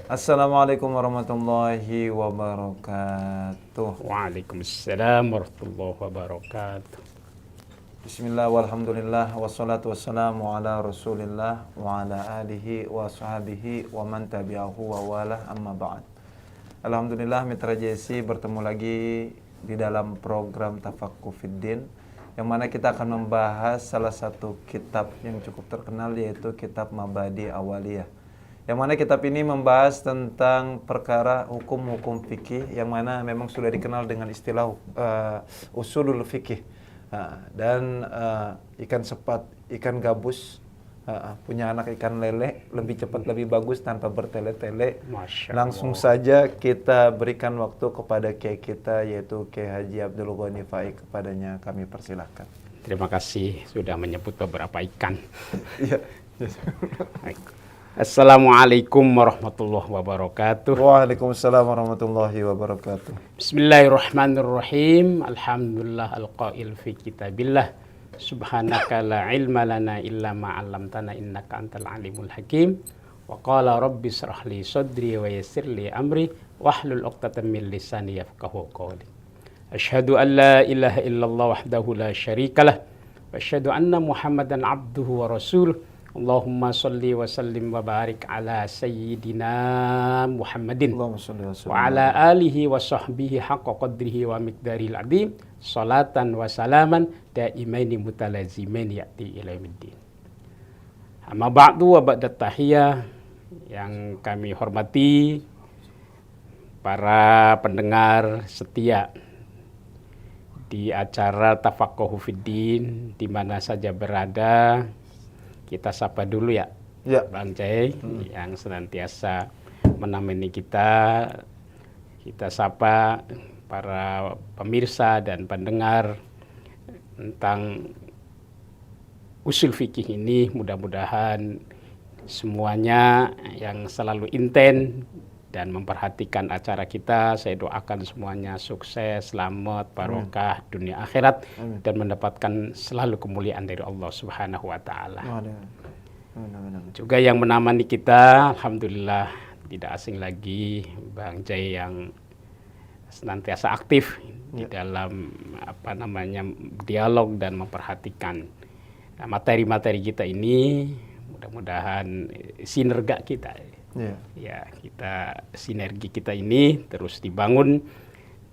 Assalamualaikum warahmatullahi wabarakatuh. Waalaikumsalam warahmatullahi wabarakatuh. Bismillah walhamdulillah wassalatu wassalamu ala rasulillah wa ala alihi wa sahbihi wa man tabi'ahu wa walah amma ba'd. Alhamdulillah Mitra JSI bertemu lagi di dalam program Tafaqquh Fiddin, yang mana kita akan membahas salah satu kitab yang cukup terkenal, yaitu kitab Mabadi Awaliyah. Yang mana kitab ini membahas tentang perkara hukum-hukum fikih, yang mana memang sudah dikenal dengan istilah usulul fikih. Dan ikan sepat, ikan gabus, punya anak ikan lele, lebih cepat lebih bagus tanpa bertele-tele. Langsung saja kita berikan waktu kepada kiai kita, yaitu Kiai Haji Abdul Ghani Faik. Kepadanya kami persilahkan. Terima kasih sudah menyebut beberapa ikan. Iya. Assalamualaikum warahmatullahi wabarakatuh. Waalaikumsalam warahmatullahi wabarakatuh. Bismillahirrahmanirrahim. Alhamdulillah al-qail fi kitabillah. Subhanaka la ilma lana illa ma 'allamtana innaka antal alimul hakim. Wa qala rabbi shrah li sadri wa yassir li amri wahlul 'uqdatam min lisani yafqahu qawli. Asyhadu an la ilaha illallah wahdahu la syarikalah wa asyhadu anna Muhammadan abduhu wa rasuluh. Allahumma salli wa sallim wa barik ala sayyidina Muhammadin wa ala alihi wa sahbihi haqqa qadrihi wa miqdaril azim, salatan wa salaman daimaini mutalazimain ya'ti ila yaumiddin. Amma ba'du wa ba'da tahiyah, yang kami hormati para pendengar setia di acara Tafaqquh Fiddin di mana saja berada. Kita sapa dulu ya, Bang Cai, yang senantiasa menemani kita. Kita sapa para pemirsa dan pendengar tentang usul fikih ini. Mudah-mudahan semuanya yang selalu inten dan memperhatikan acara kita, saya doakan semuanya sukses, selamat, barokah dunia akhirat. Amin. Dan mendapatkan selalu kemuliaan dari Allah Subhanahu wa taala. Juga yang menemani kita, alhamdulillah tidak asing lagi Bang Jai yang senantiasa aktif di dalam dialog dan memperhatikan materi-materi kita ini. Mudah-mudahan sinergi kita. Kita sinergi kita ini terus dibangun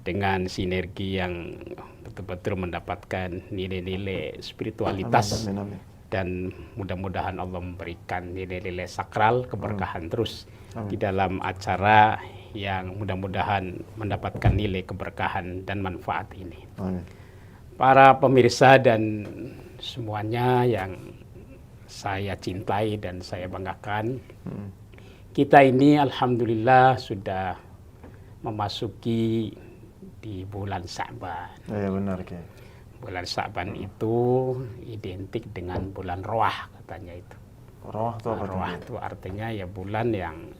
dengan sinergi yang betul-betul mendapatkan nilai-nilai spiritualitas. Amin. Dan mudah-mudahan Allah memberikan nilai-nilai sakral, keberkahan terus di dalam acara yang mudah-mudahan mendapatkan nilai keberkahan dan manfaat ini. Amin. Para pemirsa dan semuanya yang saya cintai dan saya banggakan, kita ini alhamdulillah sudah memasuki di bulan Sa'ban. Iya benar, Ki. Bulan Sa'ban itu identik dengan bulan Roah katanya itu. Roah itu apa? Roah itu artinya ya bulan yang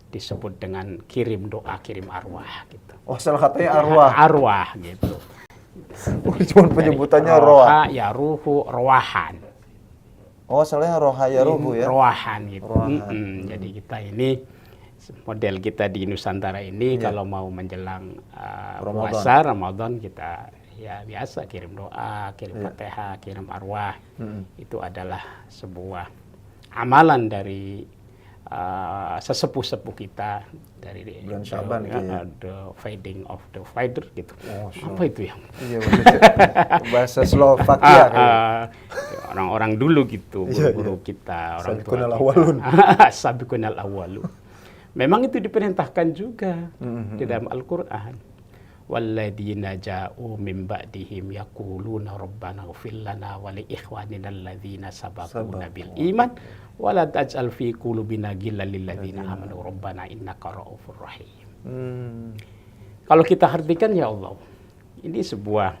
disebut dengan kirim doa, kirim arwah gitu. Oh, salah katanya arwah. Arwah gitu. Cuma penyebutannya roah. Ya ruhu, roahan. Oh, salahnya rohaya ruhu ya? Rohan gitu. Jadi kita ini, model kita di Nusantara ini kalau mau menjelang puasa Ramadan, kita ya biasa kirim doa, kirim Fatihah, kirim arwah. Itu adalah sebuah amalan dari sesepuh-sepuh kita dari bulan Syaban the fading of the fighter gitu. Apa itu ya? Iya, bahasa Slovakia orang-orang dulu gitu, guru-guru kita, orang tua kita. Sabiqunal awwalun. Memang itu diperintahkan juga di dalam Al-Qur'an. Walladzina ja'u min ba'dihim yaquluna rabbana ighfir lana wa li ikhwanina alladzina sabaquna bil iman wa la taj'al fi qulubina ghillan lil ladzina amanu rabbana innaka ra'ufur rahim. Kalau kita artikan, ya Allah, ini sebuah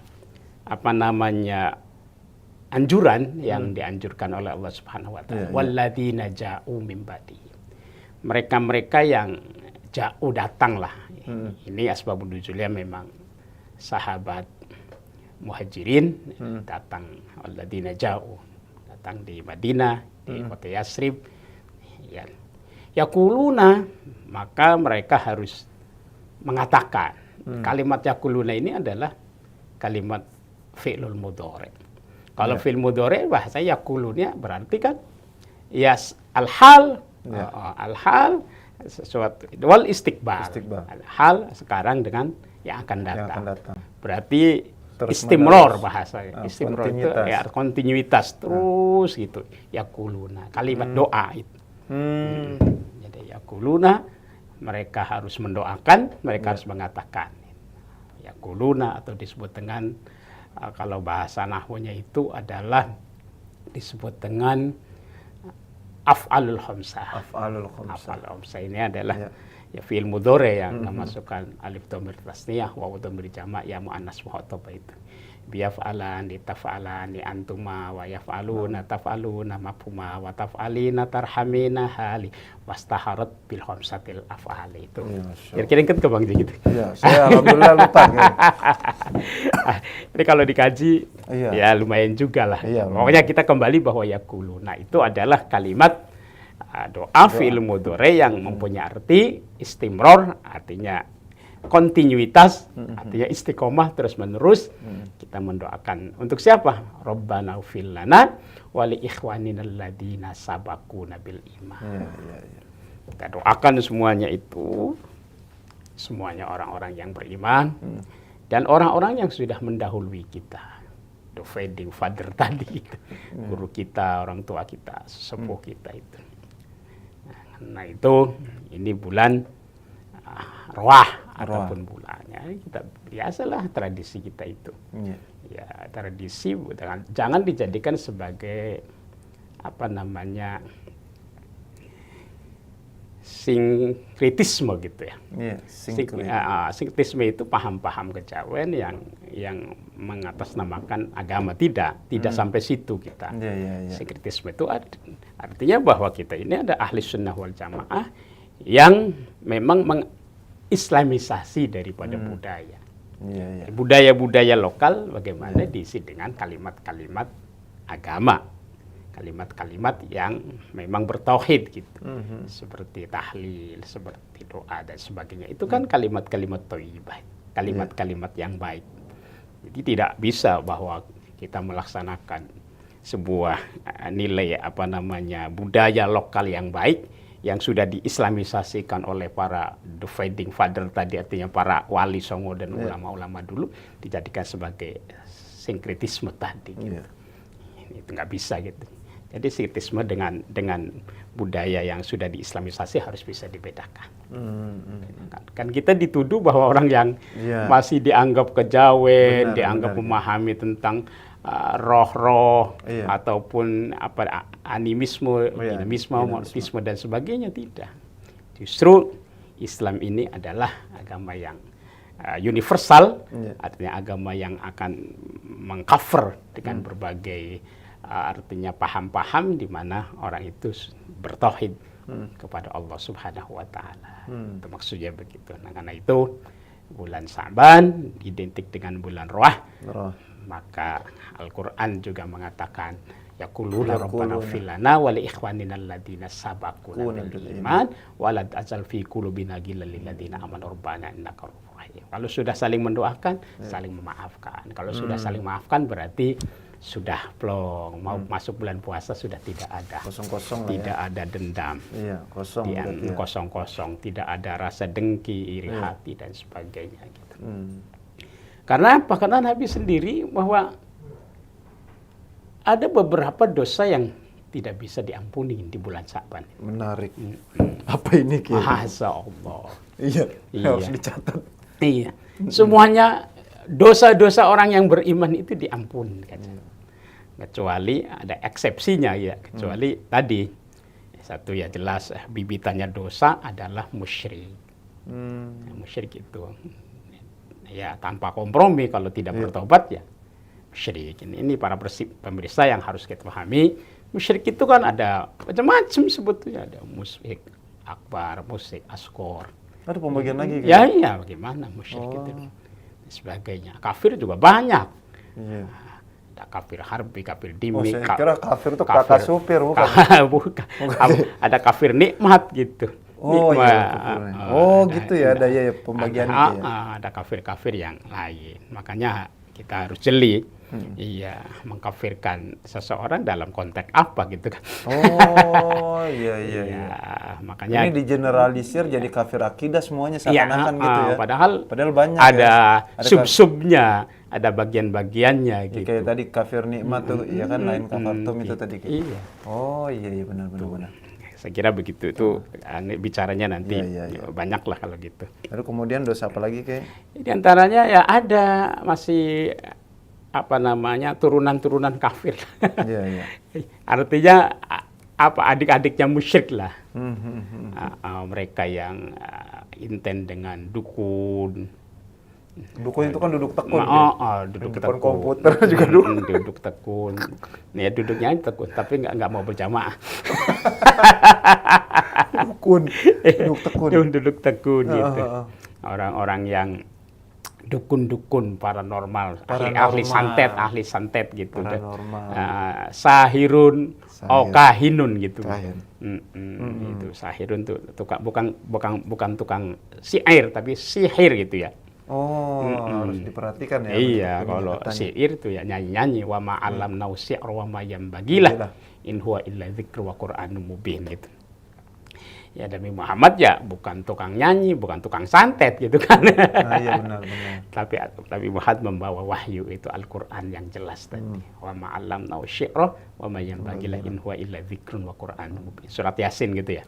anjuran yang dianjurkan oleh Allah Subhanahu wa taala. Walladzina ja'u min ba'dihim. Mereka-mereka yang ja'u datanglah. Ini asbabun nuzulnya memang sahabat muhajirin datang, alladzina ja'u, datang di Madinah, di kota Yasrib. Ya. Yakuluna, maka mereka harus mengatakan. Kalimat yakuluna ini adalah kalimat fi'lul mudhari. Kalau fi'il mudhari bahasa yakulunnya berarti kan al-hal, al-hal sesuatu wal istiqbal. Al-hal sekarang dengan yang akan datang. Berarti istimror bahasanya. Istimror itu ya kontinuitas terus gitu. Yakuluna, kalimat doa itu. Jadi yakuluna, mereka harus mendoakan, mereka harus mengatakan. Yakuluna atau disebut dengan kalau bahasa nahwunya itu adalah disebut dengan af'alul khamsah. Af'alul khamsah ini adalah fi'il mudhari yang memasukkan alif dhamir tasniyah, wawu dhamir jama', ya muannas mukhatab itu. Biyaf'alani taf'alani antuma wa yaf'aluna taf'aluna mafhuma wa taf'alina tarhamina hali wastaharat bil khamsatil af'ali itu. Kira-kira ingat ke Bang gitu. Iya, saya alhamdulillah lupa. Ini kalau dikaji ya lumayan juga lah. Pokoknya kita kembali bahwa yakuluna itu adalah kalimat doa fi'il mudhari yang mempunyai arti istimror, artinya kontinuitas, artinya istiqomah terus menerus. Kita mendoakan untuk siapa? Rabbana ighfir lana wa li ikhwanina alladziina sabaquna bil iman. Kita doakan semuanya itu, semuanya orang-orang yang beriman dan orang-orang yang sudah mendahului kita. The founding father tadi, guru kita, orang tua kita, sepuh kita itu. Nah itu, ini bulan Roah ataupun bulannya, kita biasalah tradisi kita itu. Ya tradisi, jangan dijadikan sebagai apa namanya sinkretisme gitu ya. Sinkretisme itu paham-paham kejawen yang mengatasnamakan agama, tidak sampai situ kita. Sinkretisme itu artinya bahwa kita ini ada ahli sunnah wal jamaah yang memang mengislamisasi daripada budaya. Budaya-budaya lokal bagaimana diisi dengan kalimat-kalimat agama, kalimat-kalimat yang memang bertauhid gitu, seperti tahlil, seperti doa dan sebagainya. Itu kan kalimat-kalimat thayyibah, kalimat-kalimat yang baik. Jadi tidak bisa bahwa kita melaksanakan sebuah nilai budaya lokal yang baik yang sudah diislamisasikan oleh para the founding father tadi, artinya para wali songo dan ulama-ulama dulu, dijadikan sebagai sinkretisme tadi gitu. Itu nggak bisa gitu. Jadi sinkretisme dengan budaya yang sudah diislamisasi harus bisa dibedakan. Kan kita dituduh bahwa orang yang masih dianggap kejawen, dianggap memahami tentang roh-roh ataupun animisme, monoteisme dan sebagainya, tidak. Justru Islam ini adalah agama yang universal, artinya agama yang akan mengcover dengan berbagai artinya paham-paham di mana orang itu bertauhid kepada Allah Subhanahu wa taala. Itu maksudnya begitu. Nah, karena itu bulan Sa'ban identik dengan bulan Roah. Maka Al-Qur'an juga mengatakan yaquluna rabbana ighfir lana wa li ikhwanina alladziina sabaquna bil iman wa la taj'al fi qulubina ghillan lil ladziina amanu rabbana innaka ra'ufur rahim. Kalau sudah saling mendoakan, saling memaafkan. Kalau sudah saling maafkan berarti sudah plong, mau masuk bulan puasa sudah tidak ada kosong-kosong, tidak ada dendam, kosong-kosong, tidak ada rasa dengki, iri hati dan sebagainya gitu. Karena apa? Karena Nabi sendiri bahwa ada beberapa dosa yang tidak bisa diampuni di bulan Sa'ban. Menarik. Apa ini kira? Masya Allah. Iya, harus dicatat. Iya. Semuanya dosa-dosa orang yang beriman itu diampuni. Kecuali ada eksepsinya ya. Kecuali tadi satu ya jelas bibitannya dosa adalah musyrik. Musyrik itu ya tanpa kompromi, kalau tidak bertobat ya musyrik. Ini para pemirsa yang harus kita pahami. Musyrik itu kan ada macam-macam sebetulnya, ada musyrik akbar, musyrik asghar. Ada pembagian lagi kan? Ya bagaimana musyrik itu dan sebagainya. Kafir juga banyak. Ada ada kafir harbi, kafir Oh, dimi, saya kira kafir tuh kakak supir, bukan? bukan. Ada kafir nikmat gitu. Oh Nikmat. iya, kafirnya. Oh gitu ya, ada ya pembagian itu ya. Ada kafir-kafir yang lain. Makanya kita harus jeli. Iya, mengkafirkan seseorang dalam konteks apa gitu kan. Oh iya iya iya. Iya, makanya Ini digeneralisir jadi kafir akidah semuanya iya, seakan-akan gitu ya. padahal banyak ada ya. sub-subnya, ada bagian-bagiannya Ya, gitu. kayak tadi kafir nikmat tuh, ya kan lain kafartum itu tadi. Iya. Oh iya iya benar benar benar. Saya kira begitu itu bicaranya nanti Iya, iya, iya. banyak lah kalau gitu. Lalu kemudian dosa apa lagi kayak? Di antaranya ya ada masih apa namanya turunan-turunan kafir. Iya iya. Artinya apa adik-adiknya musyrik lah. Mereka yang inten dengan dukun. Dukun itu kan duduk tekun. Duduk depan tekun. komputer juga duduk. Duduk tekun. Ya duduknya tekun, tapi nggak mau berjamaah. Dukun, duduk tekun. Duduk tekun gitu. Orang-orang yang dukun-dukun paranormal, ahli santet gitu. Paranormal. Sahirun, Sahir. kahinun gitu. Kahin. Itu sahirun tuh bukan tukang syair tapi sihir gitu ya. Oh, harus diperhatikan ya. Iya, untuk kalau pengingatannya. syair itu ya nyanyi-nyanyi wa ma'alam nau syi'r wa ma yambagilah in huwa illa dzikru wa qur'anum mubin gitu. Ya Nabi Muhammad ya bukan tukang nyanyi, bukan tukang santet gitu kan. Iya benar benar. Tapi Nabi Muhammad membawa wahyu itu Al-Qur'an yang jelas tadi. Wa ma'alam nau syi'r wa ma yambagilah in huwa illa dzikrun wa qur'anum mubin. Surat Yasin gitu ya.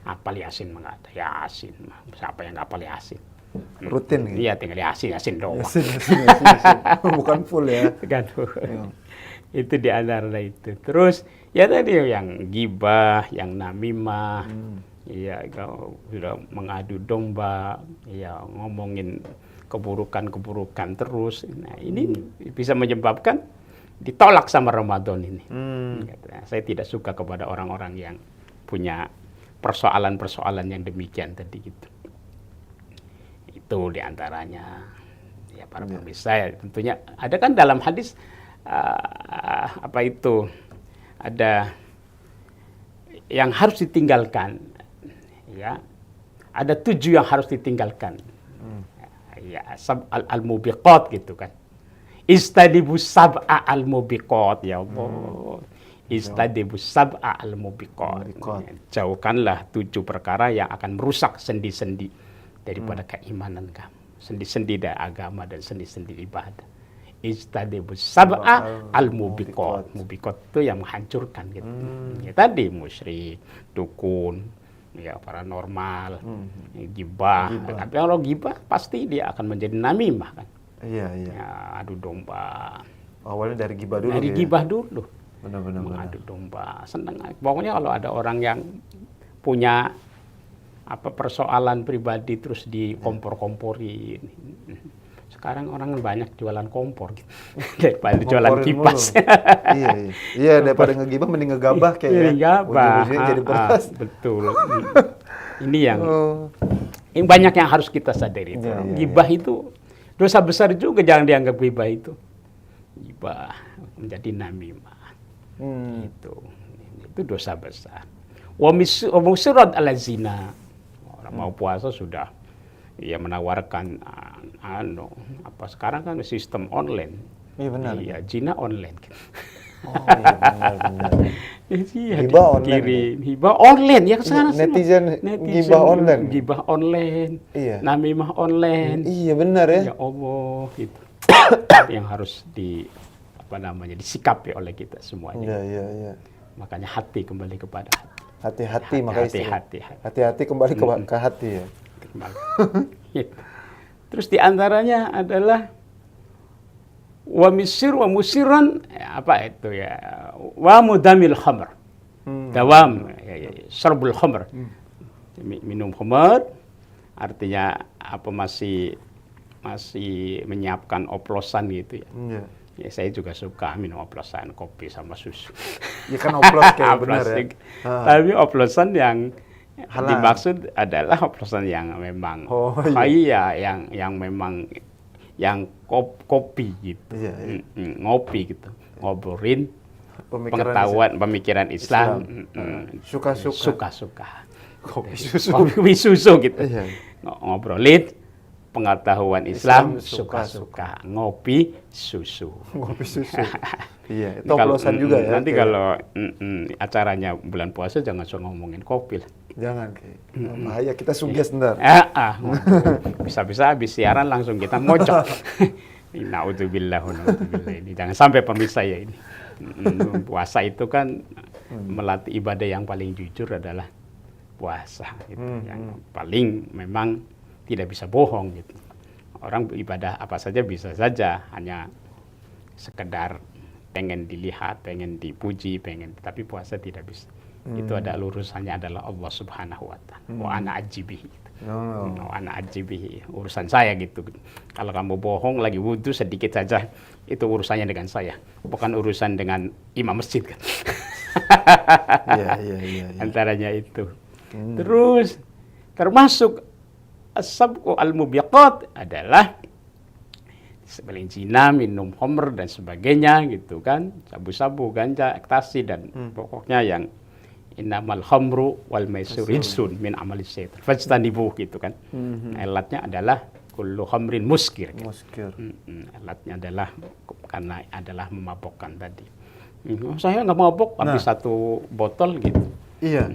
Apal Yasin enggak ada Yasin. Siapa yang enggak apal Yasin? Rutin gitu. Iya, tinggal Yasin doang. Yasin. Bukan full ya. Kan. Itu di antara itu. Terus ya tadi yang gibah, yang namimah, ya kalau sudah mengadu domba, ya ngomongin keburukan-keburukan terus. Nah, ini bisa menyebabkan ditolak sama Ramadan ini. Saya tidak suka kepada orang-orang yang punya persoalan-persoalan yang demikian tadi gitu. Itu diantaranya ya para pemirsa ya tentunya ada kan dalam hadis apa itu ada yang harus ditinggalkan ya ada 7 yang harus ditinggalkan ya al-mubiqat gitu kan istadibus sab'a al-mubiqat ya Allah istadibus sab'a al-mubiqat jauhkanlah 7 perkara yang akan merusak sendi-sendi daripada keimanan kamu, sendi-sendi dari agama dan sendi-sendi ibadah. Ijtadibus sab'a al-mubiqat. Mubiqat itu yang menghancurkan gitu. Ya, tadi musyrik, dukun, ya paranormal, gibah. Tapi kalau gibah pasti dia akan menjadi namimah kan. Iya iya. Ya, adu domba. Awalnya dari gibah dulu. Dari gibah dulu. Benar-benar. Mengadu domba. Senang. Pokoknya kalau ada orang yang punya apa persoalan pribadi terus dikompor-komporin. Sekarang orang banyak jualan kompor gitu. Daripada jualan kipas. Iya, daripada ngegibah mending ngegabah kayak ya. Ujung-ujungnya jadi beras. Betul. Ini yang banyak yang harus kita sadari itu. Gibah itu dosa besar juga, jangan dianggap gibah itu. Gibah menjadi namimah. Itu dosa besar. Wa musirad ala zina. Mau puasa sudah ya menawarkan apa sekarang kan sistem online. Iya benar. Iya, zina online. Oh iya benar. Hibah online. Hibah online ya sekarang netizen gibah online. Gibah online. Iya. Namimah online. Iya benar ya. Ya Allah itu. Yang harus disikapi oleh kita semuanya. Iya. Makanya hati kembali kepada hati. Hati-hati makanya hati-hati kembali ke hati ya. Terus diantaranya adalah wa musiran apa itu ya wa mudamil khamr dawam syarbul khamr minum khamr artinya apa masih menyiapkan oplosan gitu ya. Ya, saya juga suka minum oplosan kopi sama susu. Ya kan oplos kayak benar ya. Tapi oplosan yang dimaksud adalah oplosan yang memang yang memang yang kopi gitu. Iya, iya. Ngopi gitu. Ngobrolin Pemikiran pemikiran Islam. Suka-suka. Suka-suka. Kopi susu. Kopi susu gitu. Iya. Ngobrolin pengetahuan Islam, Islam suka-suka. Ngopi susu. Kopi susu. Iya, itu Kalau- oplosan juga ya. Nanti kayak- kalau acaranya bulan puasa jangan suka ngomongin kopi lah. Jangan kayak bahaya, kita suges ntar. Bisa-bisa habis siaran langsung kita mocok. Naudzubillah, naudzubillah ini. Jangan sampai pemirsa ya ini. Puasa itu kan melatih ibadah yang paling jujur adalah puasa. Gitu. Yang paling memang tidak bisa bohong gitu. Orang ibadah apa saja bisa saja, hanya sekedar pengen dilihat, pengen dipuji, tapi puasa tidak bisa. Itu ada urusannya adalah Allah Subhanahu wa taala. Wa ana ajibihi. Wa ana ajibihi. Urusan saya gitu. Kalau kamu bohong lagi wudhu sedikit saja, itu urusannya dengan saya, bukan urusan dengan imam masjid kan. Iya. Antaranya itu. Terus termasuk as-sabqu al-mubiqat adalah seperti zina, minum khamr dan sebagainya gitu kan, sabu-sabu, ganja, ekstasi dan pokoknya yang innamal khamru wal maisir rijsun min amali syaitan fajtanibuh gitu kan. Alatnya adalah kullu khamrin muskir. Muskir. Alatnya adalah karena adalah memabokkan tadi. Saya nggak mabok habis satu botol gitu. Iya.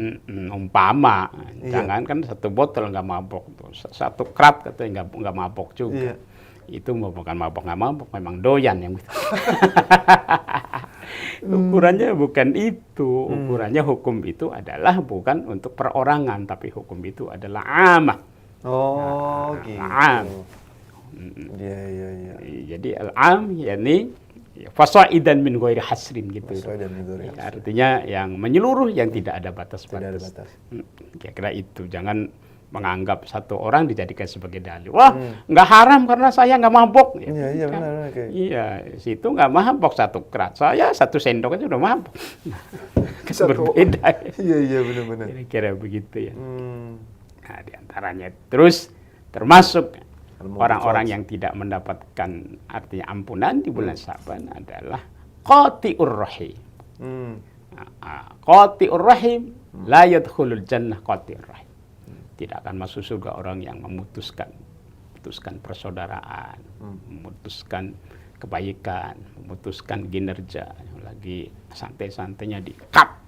Umpama, Iya. jangan kan satu botol nggak mabok, satu krat katanya nggak mabok juga. Iya. Itu bukan mabok nggak mabok, memang doyan yang gitu. Ukurannya bukan itu, ukurannya hukum itu adalah bukan untuk perorangan, tapi hukum itu adalah amah. Oh, gitu. Am. Iya. Jadi al-am yakni fasaidan min ghairi hasrin gitu. Sesuai dan negara. Artinya yang menyeluruh, yang tidak ada Tidak ada batas-batas. batas. Kira-kira itu, jangan menganggap satu orang dijadikan sebagai dalil. Wah, nggak haram karena saya nggak mabok. Iya, benar. Kayak. Iya, situ nggak mabok satu kerat. Saya satu sendok aja udah mabok. Satu- Berbeda. Iya, benar. Kira-kira begitu ya. Nah, diantaranya terus termasuk orang-orang yang tidak mendapatkan artinya ampunan di bulan Syaban adalah qati'ur rahim. Qati'ur rahim la yadkhulul jannah qati'ur rahim. Tidak akan masuk surga orang yang memutuskan persaudaraan, memutuskan kebaikan, memutuskan kinerja, lagi santai-santainya di kap.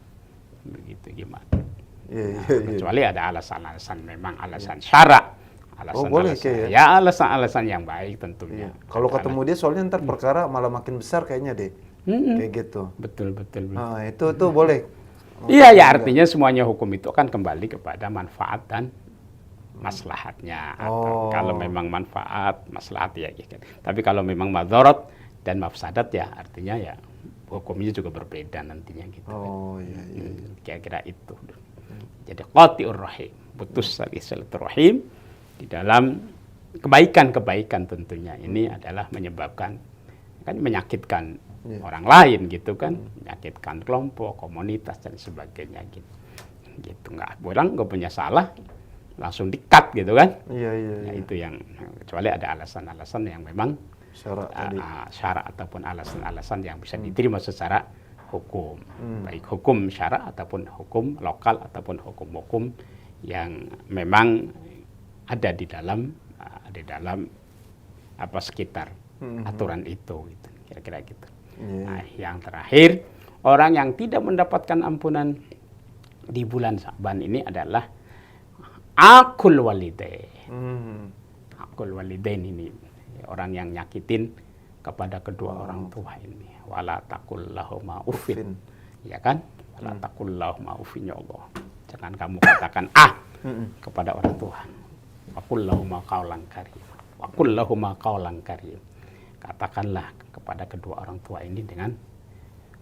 Begitu gimana? Iya. Kecuali ada alasan-alasan, memang alasan syara. boleh kayak Ya alasan-alasan yang baik tentunya. Iya. Kalau ketemu dia soalnya ntar perkara malah makin besar kayaknya deh. Kayak gitu. Betul. Nah, itu boleh. Iya, ya artinya semuanya hukum itu akan kembali kepada manfaat dan maslahatnya. Kalau memang manfaat, maslahat ya. Tapi kalau memang madharat dan mafsadat ya artinya ya hukumnya juga berbeda nantinya gitu. Iya. Kira-kira itu. Jadi qati'ur rahim, putus tali silaturahim di dalam kebaikan-kebaikan tentunya. Ini adalah menyebabkan kan menyakitkan orang lain gitu kan, menyakitkan kelompok, komunitas dan sebagainya gitu. Nggak punya salah langsung di-cut gitu kan. Iya. Nah, itu yang kecuali ada alasan-alasan yang memang syarat ataupun alasan-alasan yang bisa diterima secara hukum, baik hukum syarat ataupun hukum lokal ataupun hukum-hukum yang memang ada di dalam apa sekitar aturan itu gitu. Kira-kira gitu. Nah, yang terakhir, orang yang tidak mendapatkan ampunan di bulan Syaban ini adalah akul walidain. Akul walidain ini orang yang nyakitin kepada kedua orang tua ini. Wala taqul lahuma uffin. Ya kan? Wala taqul lahuma uffin, ya Allah. Jangan kamu katakan kepada orang tua. Wa qul lahuma qaulan karim. Wa qul lahuma qaulan karim. Katakanlah kepada kedua orang tua ini dengan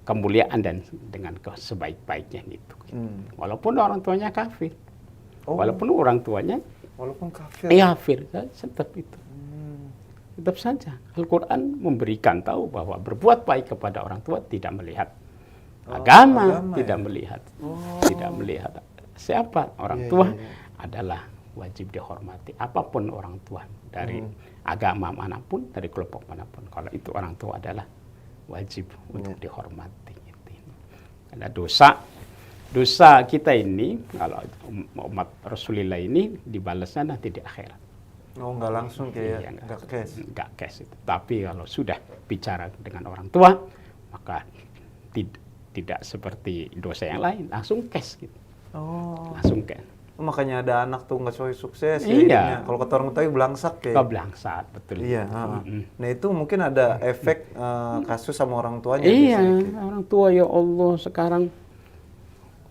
kemuliaan dan dengan sebaik-baiknya gitu. Walaupun orang tuanya kafir. Walaupun orang tuanya kafir, tetap itu. Tetap saja. Al-Quran memberikan tahu bahwa berbuat baik kepada orang tua tidak melihat agama, tidak melihat siapa orang tua adalah wajib dihormati. Apapun orang tua, dari agama manapun, dari kelompok manapun, kalau itu orang tua adalah wajib untuk dihormati. Karena dosa kita ini, kalau umat Rasulullah ini dibalasnya nanti di akhirat. Oh, nggak langsung kayak nggak cash. Nggak cash itu. Tapi kalau sudah bicara dengan orang tua, maka tidak seperti dosa yang lain, langsung cash gitu. Oh. Langsung cash. Makanya ada anak tuh nggak sukses. Iya. Kalau kata orang tua belangsak kayak. Belangsak, betul. Iya. Nah itu mungkin ada efek kasus sama orang tuanya. Iya, orang tua ya Allah sekarang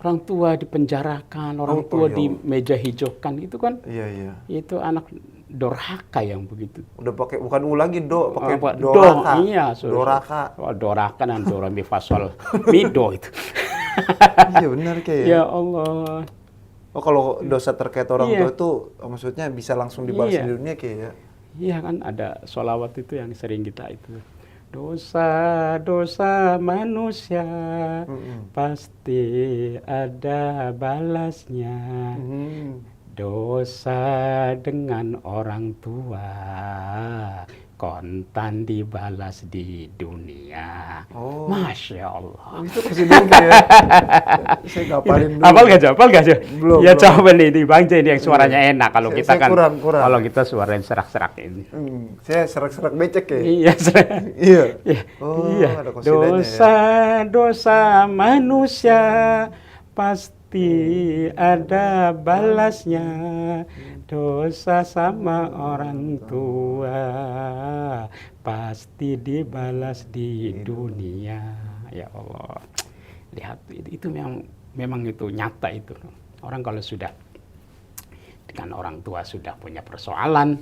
orang tua dipenjarakan, orang tua di meja hijaukan itu kan. Iya. Itu anak dorhaka yang begitu. Udah pakai bukan u lagi pakai doraka. Iya, doraka. Doraka dan do re mi fa sol mi do itu. Iya benar kayak. Ya Allah. Oh kalau dosa terkait orang tua itu maksudnya bisa langsung dibalas di dunia kayak ya? Iya kan ada sholawat itu yang sering kita itu. Dosa-dosa manusia pasti ada balasnya. Dosa dengan orang tua kontan dibalas di dunia. Oh. Masya Allah. Itu presiden ya. Saya ngapalin dulu. Hafal gak sih? Belum. Ya coba nih di Bang ini yang suaranya enak. Kalau kita kan kurang. Kalau kita suaranya serak-serak ini. Saya serak-serak becek ya. Iya. Iya. Oh, iya. Ada kosidanya Dosa manusia pasti ada balasnya. Dosa sama orang tua pasti dibalas di dunia. Ya Allah, lihat itu memang itu nyata itu. Orang kalau sudah dengan orang tua sudah punya persoalan,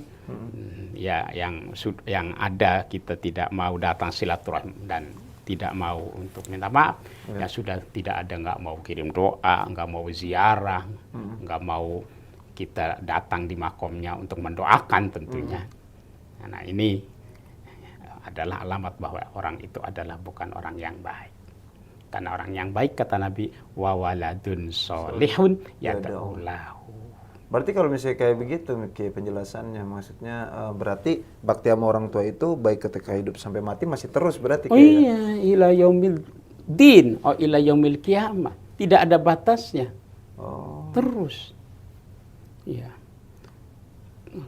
ya yang ada kita tidak mau datang silaturahmi dan tidak mau untuk minta maaf, ya sudah tidak ada, nggak mau kirim doa, nggak mau ziarah, nggak mau kita datang di makomnya untuk mendoakan tentunya. Nah ini adalah alamat bahwa orang itu adalah bukan orang yang baik. Karena orang yang baik kata Nabi, wa waladun sholihun yad'u lahu. Berarti kalau misalnya kayak begitu kayak penjelasannya, maksudnya berarti bakti sama orang tua itu baik ketika hidup sampai mati masih terus berarti. Oh iya, ila yaumil din, ila yaumil qiyamah. Tidak ada batasnya. Oh. Terus. Iya.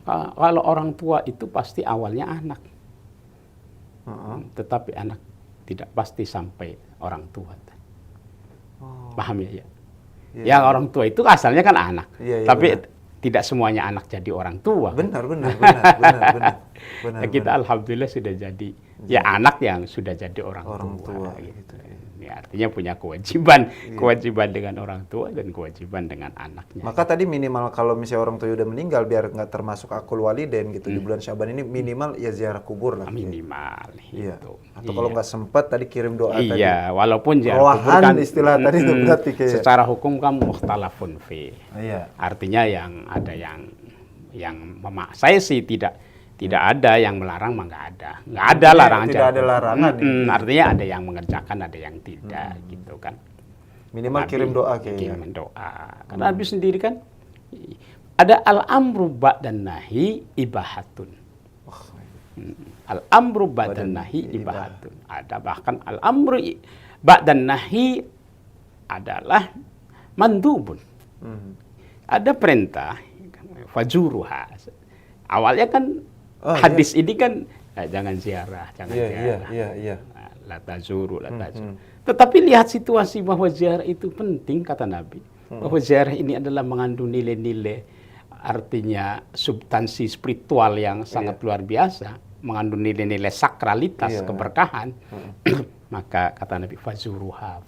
Kalau orang tua itu pasti awalnya anak. Tetapi anak tidak pasti sampai orang tua. Paham ya? Ya orang tua itu asalnya kan anak. Tapi tidak semuanya anak jadi orang tua. Benar. Kita alhamdulillah sudah jadi ya anak yang sudah jadi orang tua gitu. Ya, artinya punya kewajiban dengan orang tua dan kewajiban dengan anaknya. Maka tadi minimal kalau misalnya orang tua udah meninggal biar nggak termasuk akul walidain gitu di bulan Syaban ini minimal ya ziarah kubur lah. Minimal gitu. Atau kalau nggak sempat tadi kirim doa tadi. Iya, walaupun ziarah kubur kan istilah tadi itu berarti kayak secara hukum kan mukhtalafun fi. Iya. Artinya yang ada yang saya sih tidak ada yang melarang, mah nggak ada larangan. Tidak ada larangan. Artinya ada yang mengerjakan, ada yang tidak, gitu kan. Minimal Nabi, kirim doa kayaknya. Kirim doa. Karena Nabi sendiri kan ada al-amru ba'dan nahi ibahatun. Al-amru ba'dan nahi ibahatun. Ada bahkan al-amru ba'dan nahi adalah mandubun. Ada perintah fajuruha. Awalnya kan hadis ini kan jangan ziarah, jangan ziarah. Iya. La tazuru. Tetapi lihat situasi bahwa ziarah itu penting kata Nabi. Bahwa ziarah ini adalah mengandung nilai-nilai, artinya substansi spiritual yang sangat luar biasa, mengandung nilai-nilai sakralitas, keberkahan. Maka kata Nabi fajuruha.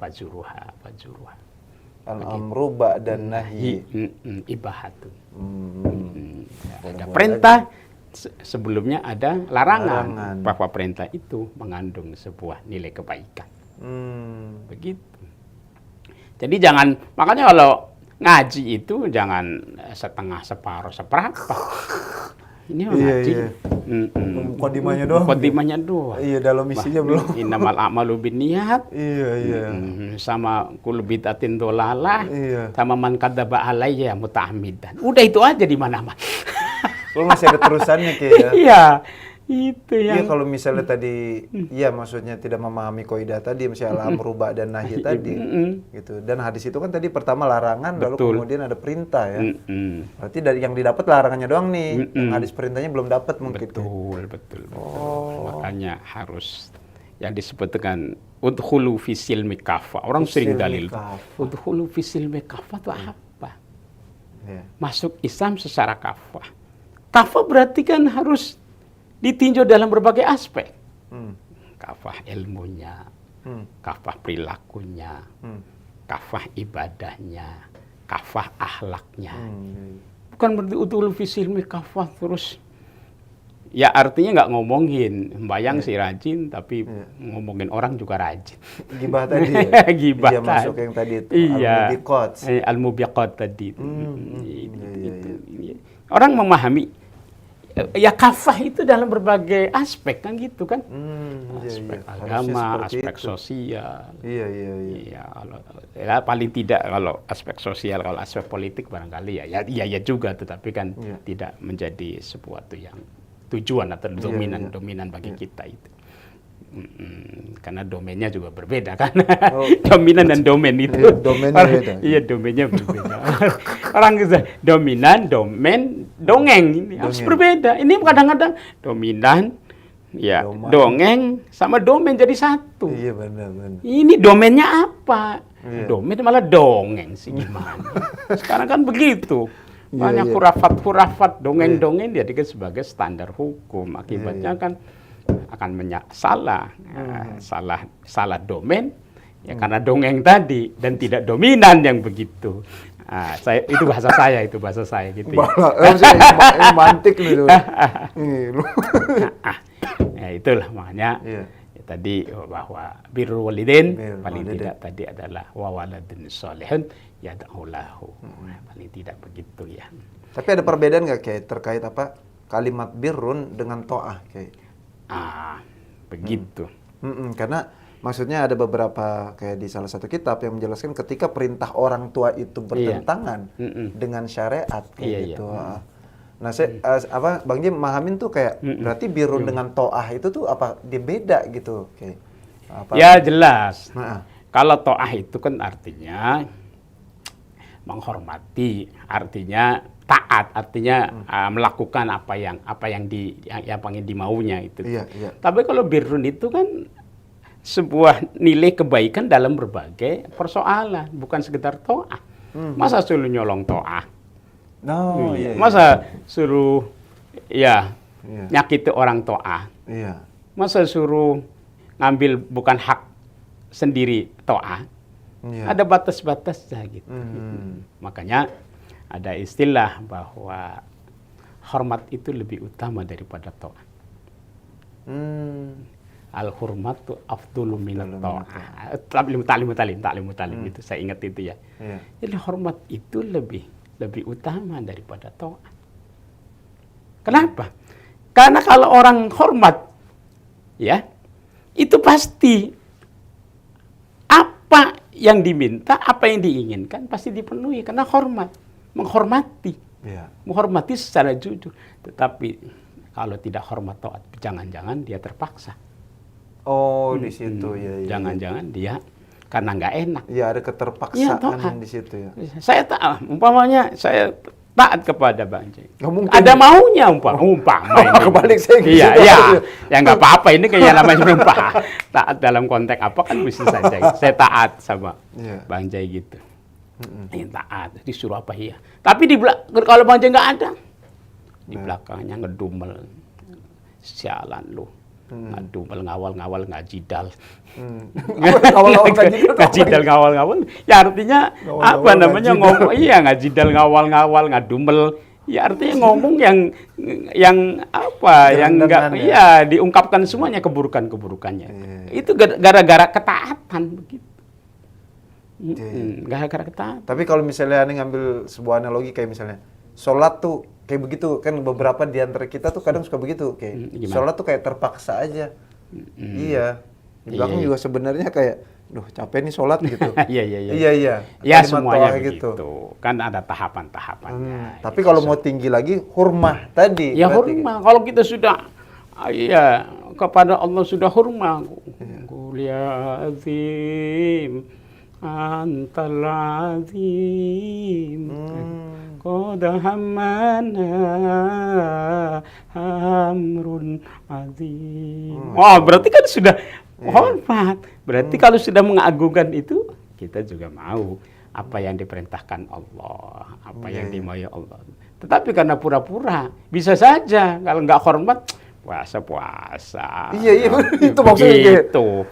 Al-amru ba'dan nahyi ibahatun. Ada perintah, sebelumnya ada larangan. Bahwa perintah itu mengandung sebuah nilai kebaikan. Begitu. Jadi jangan, makanya kalau ngaji itu jangan setengah, separuh, seperempat. Ini ngaji. Muqaddimahnya doang. Muqaddimahnya doang. Iya, dalam isinya belum. Innamal a'malu binniyat. Iya. Sama kullu bid'atin dhalalah. Iya. Sama man kadzdzaba alayya muta'ammidan. Udah itu aja di mana-mana. Lo masih ada terusannya kayak ya. Iya. Itu Iya, yang kalau misalnya tadi iya maksudnya tidak memahami kaidah tadi misalnya merubah dan nahi tadi gitu. Dan hadis itu kan tadi pertama larangan lalu kemudian ada perintah ya. Berarti dari yang didapat larangannya doang nih. Yang hadis perintahnya belum dapat mungkin. betul. Makanya harus yang disebut dengan udkhulu fi silmi kafah. Orang sering dalil. Udkhulu fi silmi kafah itu apa? Iya. Masuk Islam secara kafah. Kafah berarti kan harus ditinjau dalam berbagai aspek. Kafah ilmunya, kafah perilakunya, kafah ibadahnya, kafah akhlaknya. Bukan berarti utul fisilmi kafah terus. Ya artinya nggak ngomongin mbayang si rajin, tapi ngomongin orang juga rajin. Gibah tadi ya? Gibah iya, masuk yang tadi itu. Iya. Al-mubiqat tadi itu. Orang memahami ya kafah itu dalam berbagai aspek kan gitu kan. Aspek agama, aspek sosial. Iya. Iya, kalau ya, paling tidak kalau aspek sosial, kalau aspek politik barangkali ya juga, tetapi kan tidak menjadi sesuatu yang tujuan atau dominan bagi kita itu. Karena domainnya juga berbeda kan. Dominan dan domain itu. Iya, domainnya beda. Iya, domainnya berbeda. Orang bisa dominan, domain, dongeng ini harus berbeda. Ini kadang-kadang dominan, ya dongeng sama domain jadi satu. Iya benar. Ini domainnya apa? Domain malah dongeng sih gimana? Sekarang kan begitu. Banyak hurafat, dongeng-dongeng dijadikan sebagai standar hukum. Akibatnya kan akan salah domain ya karena dongeng tadi dan tidak dominan yang begitu. Itu bahasa saya gitu. Ini mantik nih. Ya itulah makanya tadi bahwa birrul walidain paling tidak tadi adalah wa waladun sholihun yad'u lahu. Paling tidak begitu ya. Tapi ada perbedaan nggak kayak terkait apa kalimat birrun dengan to'ah kayak? Begitu. Karena maksudnya ada beberapa kayak di salah satu kitab yang menjelaskan ketika perintah orang tua itu bertentangan dengan syariat kayak gitu. Nah, Bang Jim mahamin tuh kayak berarti birrun dengan to'ah itu tuh apa dia beda gitu kayak. Ya jelas. Kalau to'ah itu kan artinya menghormati, artinya taat, artinya melakukan apa yang ingin dimaunya itu. Iya. Tapi kalau birrun itu kan sebuah nilai kebaikan dalam berbagai persoalan, bukan sekedar to'ah. Masa suruh nyolong to'ah? Masa suruh nyakiti orang to'ah? Iya. Masa suruh ngambil bukan hak sendiri to'ah? Ada batas-batasnya gitu. Makanya ada istilah bahwa hormat itu lebih utama daripada ta'ah. Al-hurmatu afdulu minat ta'ah. Ta'limu itu saya ingat itu ya. Jadi hormat itu lebih utama daripada ta'ah. Kenapa? Karena kalau orang hormat ya, itu pasti apa yang diminta, apa yang diinginkan pasti dipenuhi karena hormat. Menghormati secara jujur. Tetapi kalau tidak hormat taat, jangan-jangan dia terpaksa. Di situ ya. Jangan-jangan dia karena nggak enak. Iya, ada keterpaksaan di situ ya. Saya umpamanya saya taat kepada Bang Jai. Ada Ada maunya umpama ini. Kebalik saya gitu. Iya. Ya nggak apa-apa, ini kayak namanya taat dalam konteks apa kan bisa saja. Saya taat sama Bang Jai gitu. Ingin taat, disuruh apa iya. Tapi kalau Bang Jai nggak ada, di belakangnya ngedumel, sialan lu, ngedumel ngawal ngajidal, ngawal, ya artinya apa namanya ngomong, ngajidal ngawal ngedumel, ya artinya ngomong yang apa, yang enggak, diungkapkan semuanya keburukannya. Itu gara-gara ketaatan begitu. Gara-gara ketaatan. Tapi kalau misalnya ini ngambil sebuah analogi kayak misalnya sholat tuh kayak begitu kan, beberapa di antara kita tuh kadang suka begitu, kayak sholat tuh kayak terpaksa aja. Iya. Di belakang juga sebenarnya kayak, duh capek nih sholat gitu. Iya. Ya semuanya begitu. Kan ada tahapan-tahapannya. Tapi kalau mau tinggi lagi, hurmah tadi. Ya hurmah. Kalau kita sudah, ya kepada Allah sudah hurmah. Qul ya azim, antal azim. Qad hammana amrun azim. Oh, berarti kan sudah hormat. Berarti kalau sudah mengagungkan itu, kita juga mau apa yang diperintahkan Allah, apa yang dimauin Allah. Tetapi karena pura-pura, bisa saja kalau nggak hormat, puasa. Iya, itu maksudnya. Gitu.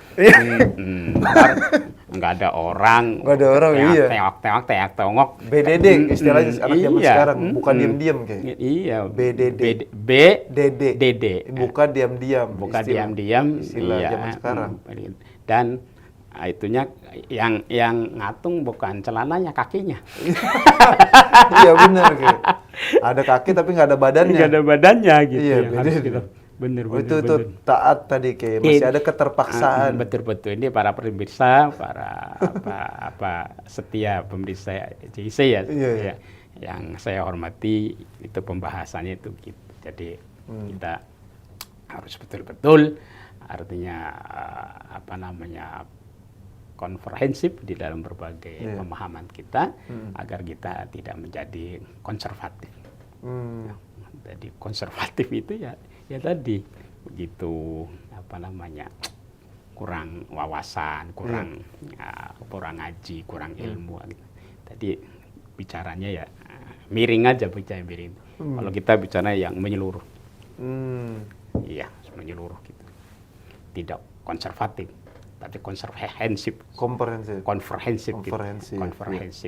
Nggak ada orang, iya. Teak tongok. BDD istilahnya anak zaman sekarang, bukan diam-diam kayak. Iya. BDD. Bukan diam-diam. Bukan diam-diam. Istilah zaman sekarang. Dan itunya yang ngatung bukan celananya, kakinya. Iya benar kayak. Ada kaki tapi nggak ada badannya. Nggak ada badannya gitu. Iya, Bener. Itu taat tadi kayak masih ada keterpaksaan. Betul. Ini para pemirsa, para setia pemirsa JIC ya. Iya. Yang saya hormati, itu pembahasannya itu gitu. Jadi kita harus betul-betul, artinya komprehensif di dalam berbagai pemahaman kita, agar kita tidak menjadi konservatif. Jadi konservatif itu ya tadi begitu kurang wawasan, kurang ngaji, kurang ilmu gitu. Tadi bicaranya ya miring aja, bicara miring. Kalau kita bicara yang menyeluruh. Iya, menyeluruh gitu. Tidak konservatif, tapi komprehensif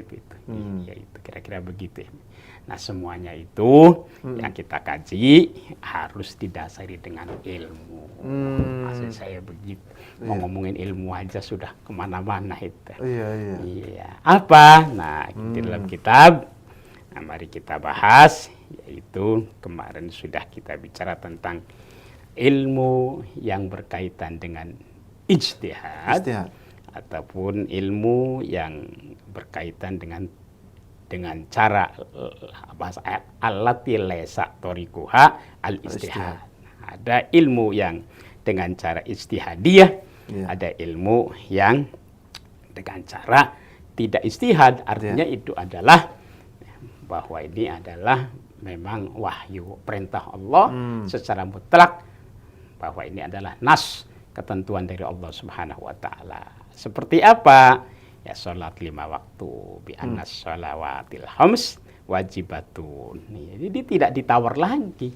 itu. Ya itu kira-kira begitu ya. Nah semuanya itu yang kita kaji harus didasari dengan ilmu. Maksud saya begitu. Mau ngomongin ilmu aja sudah kemana-mana itu. Iya. Apa? Nah di dalam kitab, nah mari kita bahas, yaitu kemarin sudah kita bicara tentang ilmu yang berkaitan dengan ijtihad. Ataupun ilmu yang berkaitan dengan cara bahasa allati laysa tariquha al-ijtihad. Ada ilmu yang dengan cara ijtihadiyah, ada ilmu yang dengan cara tidak ijtihad, artinya itu adalah bahwa ini adalah memang wahyu perintah Allah secara mutlak, bahwa ini adalah nas, ketentuan dari Allah Subhanahu wa taala. Seperti apa? Ya sholat 5 waktu, bi annas sholawatil khams wajibatun. Jadi tidak ditawar lagi.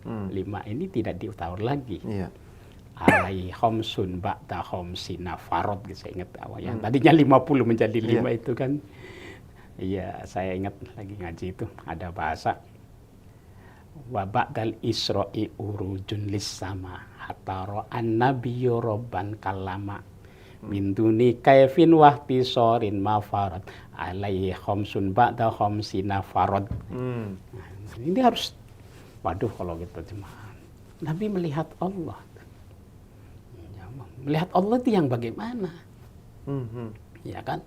5 ini tidak ditawar lagi. Alai khamsun ba'da khamsina farad, saya ingat awal yang tadinya 50 menjadi 5 itu kan. Iya, saya ingat lagi ngaji itu ada bahasa wa ba'dal isra'i urujun lis sama hatta ra'an nabiyyu rabban kalama min duni kaifin wahti sorin mafarad alaihi khamsun ba'da khamsina farad. Ini harus, waduh kalau gitu cuma Nabi melihat Allah. Melihat Allah itu yang bagaimana? Ya kan?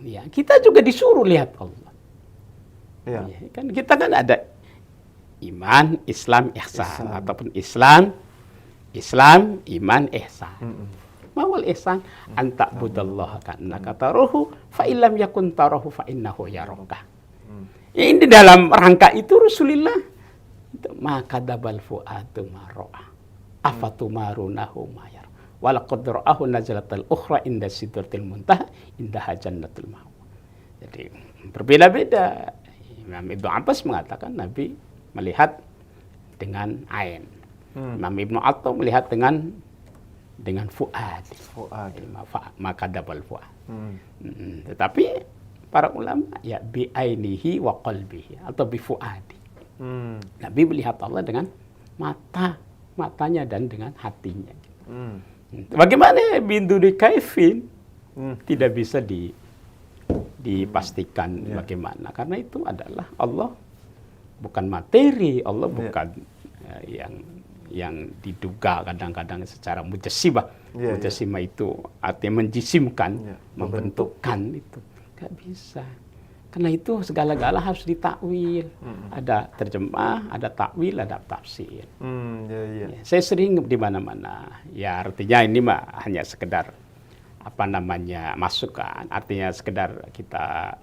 Ya, kita juga disuruh lihat Allah. Ya, kan kita kan ada iman, Islam, ihsan, ataupun Islam, iman, ihsan. Mawal ihsan anta budallaha ka'annaka tarahu fa illam yakun tarahu fa innahu yaraka. Ya, ini dalam rangka itu Rasulullah maka dabal fuadu maro'a afatumarunahu mayar walaqad ra'ahu nazlatal ukhra inda sidratil muntaha indaha jannatul ma'wa. Jadi berbeda-beda. Imam Ibnu Abbas mengatakan Nabi melihat dengan ain. Imam Ibnu Atha melihat dengan fuad. Maka dabal fuad. Tetapi para ulama ya bi ainihi wa qalbihi atau bi fuadi. Nabi melihat Allah dengan matanya dan dengan hatinya. Bagaimana bintu di kaifin tidak bisa dipastikan bagaimana, karena itu adalah Allah bukan materi, Allah Iya. bukan yang diduga kadang-kadang secara mujassimah. Iya, Mujassimah itu artinya menjisimkan, Iya, membentukkan itu. Nggak bisa. Karena itu segala-gala harus ditakwil. Ada terjemah, ada takwil, ada tafsir. Iya, iya. Ya, saya sering di mana-mana. Ya artinya ini mah hanya sekedar masukan. Artinya sekedar kita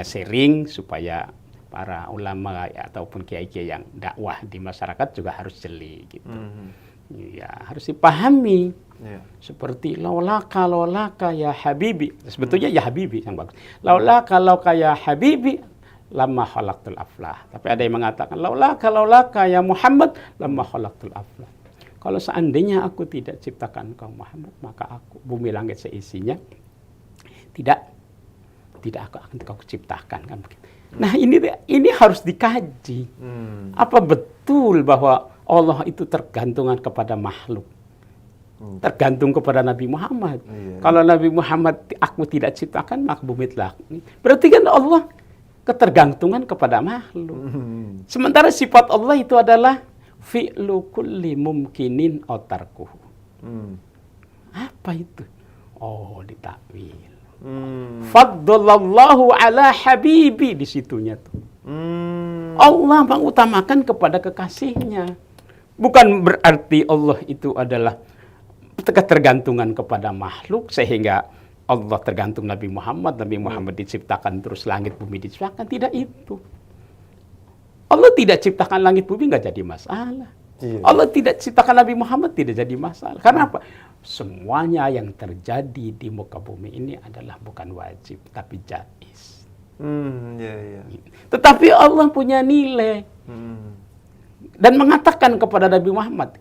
sharing supaya para ulama ya, ataupun kiai-kiai yang dakwah di masyarakat juga harus jeli gitu. Ya, harus dipahami. Iya. Seperti laulaka ya habibi. Sebetulnya ya habibi yang bagus. Laulaka ya habibi lama khalaqtul aflah. Tapi ada yang mengatakan laulaka ya Muhammad lama khalaqtul aflah. Kalau seandainya aku tidak ciptakan kau Muhammad, maka aku bumi langit seisinya tidak aku akan kau ciptakan kan begitu. Nah, ini harus dikaji. Apa betul bahwa Allah itu tergantungan kepada makhluk? Tergantung kepada Nabi Muhammad. Iya. Kalau Nabi Muhammad aku tidak ciptakan, maka bumi telah. Berarti kan Allah ketergantungan kepada makhluk. Sementara sifat Allah itu adalah fi'lu kulli mumkinin otarkuhu. Apa itu? Oh, ditakwil. Faddalallahu ala habibi, di situnya tuh. Allah mengutamakan kepada kekasihnya. Bukan berarti Allah itu adalah ketergantungan kepada makhluk sehingga Allah tergantung Nabi Muhammad diciptakan terus langit bumi diciptakan. Tidak itu. Allah tidak ciptakan langit bumi nggak jadi masalah. Iya. Allah tidak ciptakan Nabi Muhammad tidak jadi masalah. Karena apa? Semuanya yang terjadi di muka bumi ini adalah bukan wajib tapi jaiz. Iya, iya. Tetapi Allah punya nilai. Dan mengatakan kepada Nabi Muhammad,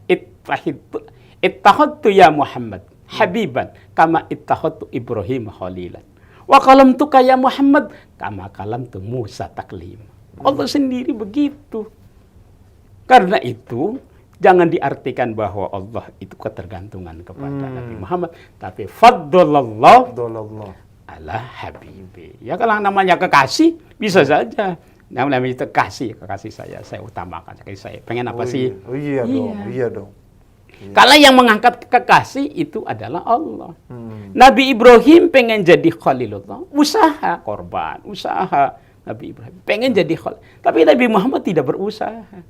ittakhadtu ya Muhammad habiban kama ittakhadtu Ibrahim khalilan. Wa kalamtuka ya Muhammad kama kalamtu Musa taklim. Allah sendiri begitu. Karena itu jangan diartikan bahwa Allah itu ketergantungan kepada Nabi Muhammad, tapi faddalallahu ala habibi. Ya kalau namanya kekasih bisa saja. Namanya itu kekasih saya utamakan. Saya pengen apa sih? Iya dong. Iya. Kalau yang mengangkat kekasih itu adalah Allah. Nabi Ibrahim pengen jadi Khalilullah, usaha korban, usaha Nabi Ibrahim pengen jadi Khalil. Tapi Nabi Muhammad tidak berusaha.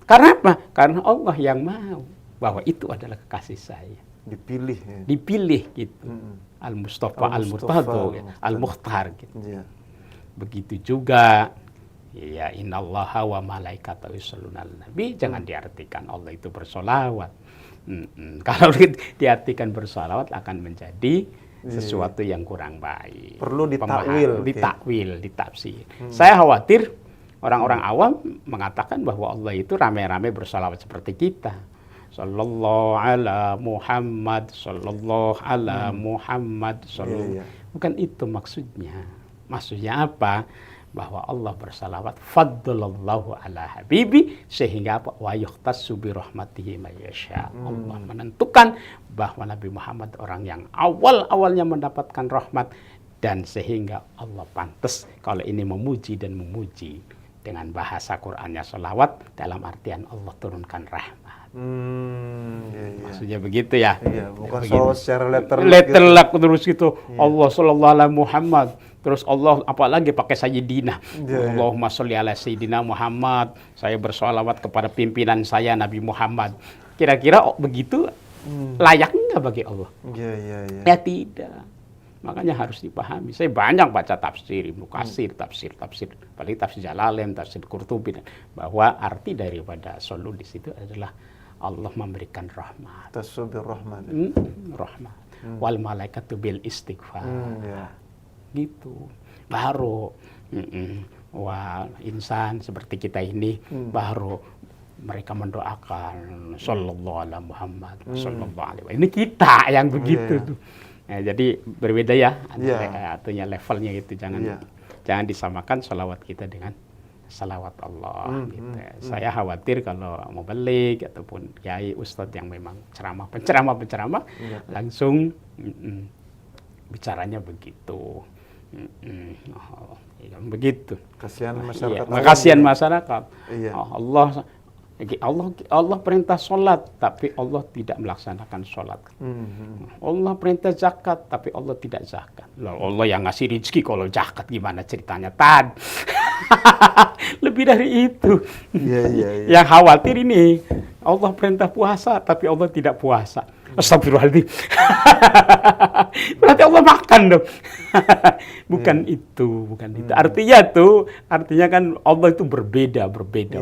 Karena apa? Karena Allah yang mau bahwa itu adalah kekasih saya. Dipilih. Ya. Dipilih gitu. Al-Mustafa, Al-Murtado, Al-Mukhtar gitu. Iya. Begitu juga ya innallaha wa malaikatahu yusholluna 'alan nabi, jangan diartikan Allah itu bersolawat. Kalau diartikan bersolawat akan menjadi sesuatu yang kurang baik. Perlu ditakwil. Ditafsir. Saya khawatir orang-orang awam mengatakan bahwa Allah itu rame-rame bersolawat seperti kita. Sallallahu ala Muhammad, sallallahu ala Muhammad, sallallahu. Bukan itu maksudnya. Maksudnya apa? Bahwa Allah bersalawat faddalallahu ala habibi sehingga apa? Wa yukhtassu bi rahmatihi may yasha. Allah menentukan bahwa Nabi Muhammad orang yang awal-awalnya mendapatkan rahmat dan sehingga Allah pantas kalau ini memuji dan memuji dengan bahasa Qur'annya salawat dalam artian Allah turunkan rahmat. Maksudnya begitu ya. Iya, bukan soal secara letterlek terus gitu. Allah sallallahu alaihi Muhammad. Terus Allah apalagi pakai sayyidina. Allahumma sholli ala sayyidina Muhammad. Saya bersolawat kepada pimpinan saya Nabi Muhammad. Kira-kira begitu layak enggak bagi Allah? Iya. Ya tidak. Makanya harus dipahami. Saya banyak baca tafsir Ibnu Katsir, tafsir, apalagi tafsir Jalalain, tafsir Qurtubi, bahwa arti daripada solu di situ adalah Allah memberikan rahmat. Tasubir rahmat. Rahmat. Wal malaikatu bil istighfar. Gitu. Baru insan seperti kita ini baru mereka mendoakan sallallahu alaihi Muhammad sallallahu alaihi wasallam. Ini kita yang begitu tuh. Nah, jadi berbeda ya artinya levelnya itu jangan disamakan salawat kita dengan salawat Allah gitu. Saya khawatir kalau mau balik ataupun kiai ustadz yang memang penceramah langsung bicaranya begitu. Oh, ya, begitu. Kasihan Iya, masyarakat. kasihan masyarakat. Iya. Oh, Allah perintah sholat, tapi Allah tidak melaksanakan sholat. Allah perintah zakat, tapi Allah tidak zakat. Loh, Allah yang ngasih rezeki, kalau zakat gimana ceritanya? Lebih dari itu. Iya. Yang khawatir ini, Allah perintah puasa, tapi Allah tidak puasa. Astagfirullahaladzim. Berarti Allah makan dong. Bukan itu. Artinya kan Allah itu berbeda.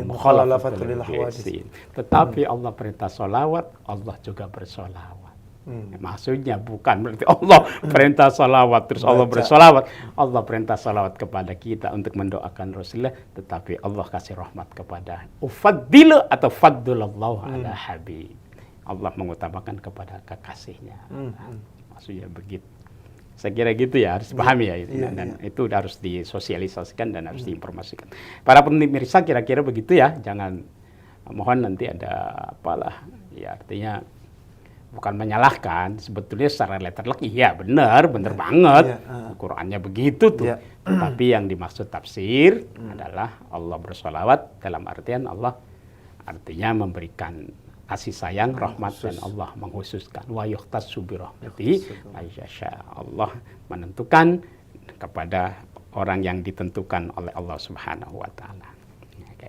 Mukhalafatul lil hawadits. Tetapi Allah perintah sholawat, Allah juga bersolawat. Maksudnya bukan berarti Allah perintah sholawat terus Allah bersolawat. Allah perintah sholawat kepada kita untuk mendoakan Rasulullah, tetapi Allah kasih rahmat kepada ufaddilu atau faddulallahu ala habib. Allah mengutamakan kepada kekasihnya. Maksudnya begitu. Saya kira gitu ya, harus pahami ya. Dan itu harus disosialisasikan dan harus diinformasikan. Para pemirsa kira-kira begitu ya. Jangan, mohon nanti ada apalah. Ya artinya bukan menyalahkan. Sebetulnya secara letterlek iya benar banget. Qurannya begitu tuh. Tapi yang dimaksud tafsir adalah Allah bersolawat dalam artian Allah artinya memberikan kasih sayang, rahmat, dan Allah mengkhususkan. Wa yukhtassu bi rahmatihi may yasha. Allah menentukan kepada orang yang ditentukan oleh Allah Subhanahu wa taala.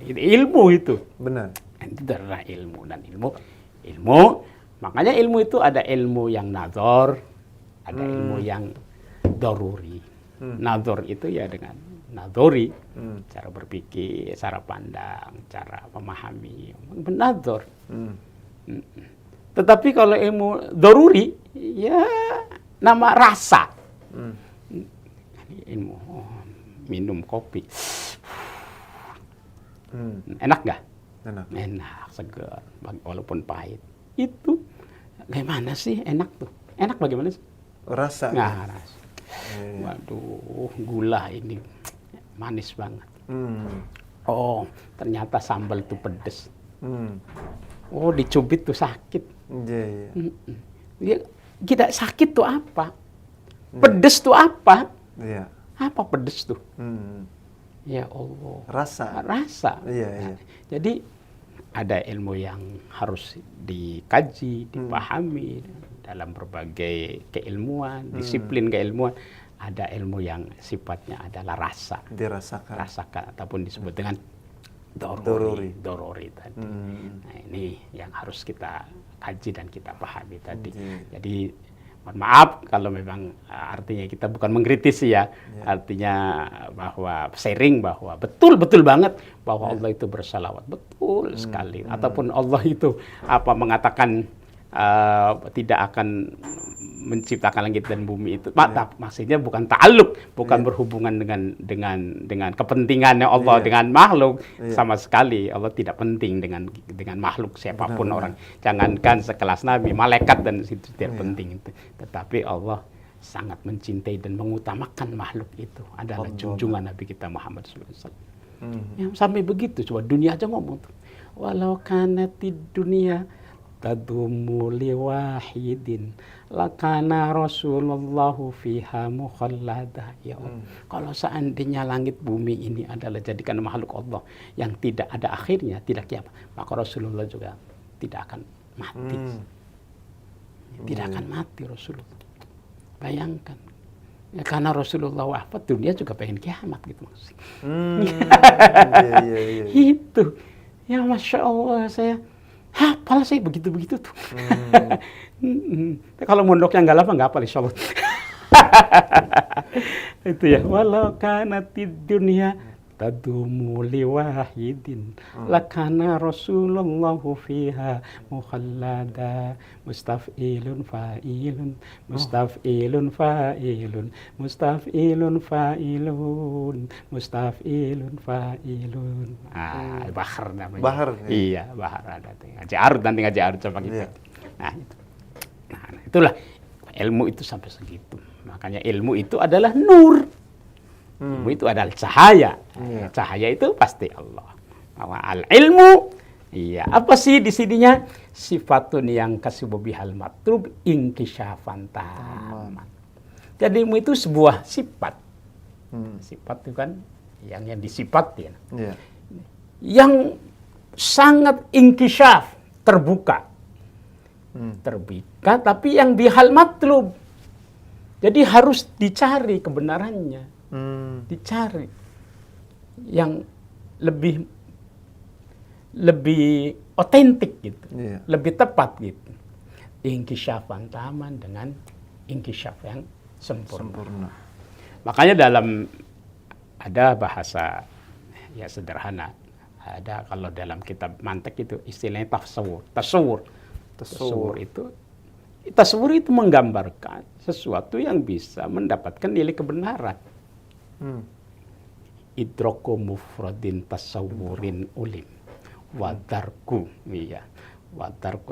Ilmu itu. Benar. Itu adalah ilmu, dan ilmu makanya ilmu itu ada ilmu yang nazar, ada ilmu yang daruri. Nazar itu ya dengan nazori, cara berpikir, cara pandang, cara memahami, benazor. Tetapi kalau ilmu daruri, ya nama rasa. Ilmu minum kopi, enak nggak? Enak, segar, walaupun pahit. Itu gimana sih enak tuh? Enak bagaimana sih? Rasa. Nah, rasa. Waduh, gula ini manis banget. Oh, ternyata sambal itu pedes. Oh, dicubit tuh sakit. Iya. Tidak sakit tuh apa? Pedes tuh apa? Iya. Apa pedes tuh? Ya Allah. Rasa. Iya. Jadi ada ilmu yang harus dikaji, dipahami dalam berbagai keilmuan, disiplin keilmuan. Ada ilmu yang sifatnya adalah rasa. Rasakan ataupun disebut dengan dorori tadi. Nah, ini yang harus kita kaji dan kita pahami tadi. Jadi mohon maaf kalau memang artinya kita bukan mengkritisi ya. Artinya bahwa sharing bahwa betul banget bahwa Allah itu bersalawat, betul sekali. Ataupun Allah itu mengatakan tidak akan menciptakan langit dan bumi itu. Maksudnya bukan ta'alluq, bukan berhubungan dengan kepentingannya Allah dengan makhluk sama sekali. Allah tidak penting dengan makhluk siapapun orang. Jangankan sekelas nabi, malaikat dan itu tidak penting itu. Tetapi Allah sangat mencintai dan mengutamakan makhluk itu. Adalah junjungan Nabi kita Muhammad SAW. Sampai begitu, coba dunia aja ngomong tuh. Walau kanatid dunia tadumu liwahidin lakana Rasulullahu fiha mukhallada. Ya Allah, kalau seandainya langit bumi ini adalah jadikan makhluk Allah yang tidak ada akhirnya, tidak kiamat, maka Rasulullah juga tidak akan mati. Tidak akan mati Rasulullah. Bayangkan. Ya, karena Rasulullah wafat, dunia juga pengen kiamat gitu maksudnya. Itu. Ya Masya Allah, hafal sih begitu-begitu tuh. Kalau mondoknya nggak hafal, nggak hafal insya Allah. Itu ya. Walau kanatid dunia tadumu liwahidin lakana Rasulullahu fiha mukhallada mustaf'ilun fa'ilun mustaf'ilun fa'ilun mustaf'ilun fa'ilun mustaf'ilun fa'ilun. Bahar namanya. Bahar. Iya, bahar ada. Ngaji arut nanti ngaji arut coba gitu. Nah, itu. Nah, itulah ilmu itu sampai segitu. Makanya ilmu itu adalah nur. Ilmu itu adalah cahaya. Cahaya itu pasti Allah. Bahwa al-ilmu, iya. Apa sih di sininya? Sifatun yang kasibu bihal matlub inkishafan taman. Jadi ilmu itu sebuah sifat Sifat itu kan yang disifat ya. Iya. Yang sangat inkisyaf, terbuka. Terbuka, tapi yang bihal matlub. Jadi harus dicari kebenarannya. Dicari. Yang lebih otentik gitu. Iya. Lebih tepat gitu. Inkisyafan taman dengan inkisyaf yang sempurna. Makanya ada bahasa ya sederhana. Ada kalau dalam kitab mantek itu istilahnya tasawur. Tasawur itu menggambarkan sesuatu yang bisa mendapatkan nilai kebenaran. Idraku mufradin tasawurin ulim. Wadarku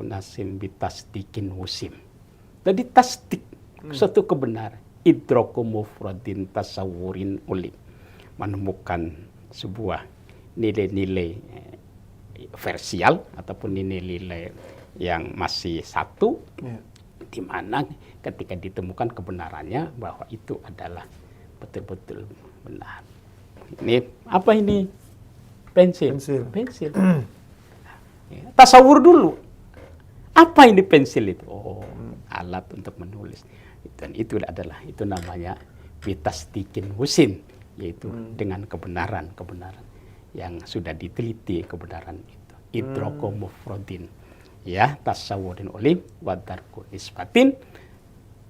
nasim bitasdikin musim. Jadi tasdik suatu kebenaran. Idraku mufradin tasawurin ulim. Menemukan sebuah nilai-nilai versial ataupun nilai-nilai yang masih satu, di mana ketika ditemukan kebenarannya bahwa itu adalah betul-betul benar. Ini apa ini? Pensil. Tasawur dulu. Apa ini pensil itu? Alat untuk menulis. Dan itu namanya bitasdikin husin, yaitu dengan kebenaran yang sudah diteliti kebenaran itu. Idraku mufradin ya tasawurin ulim wadarku nisbatin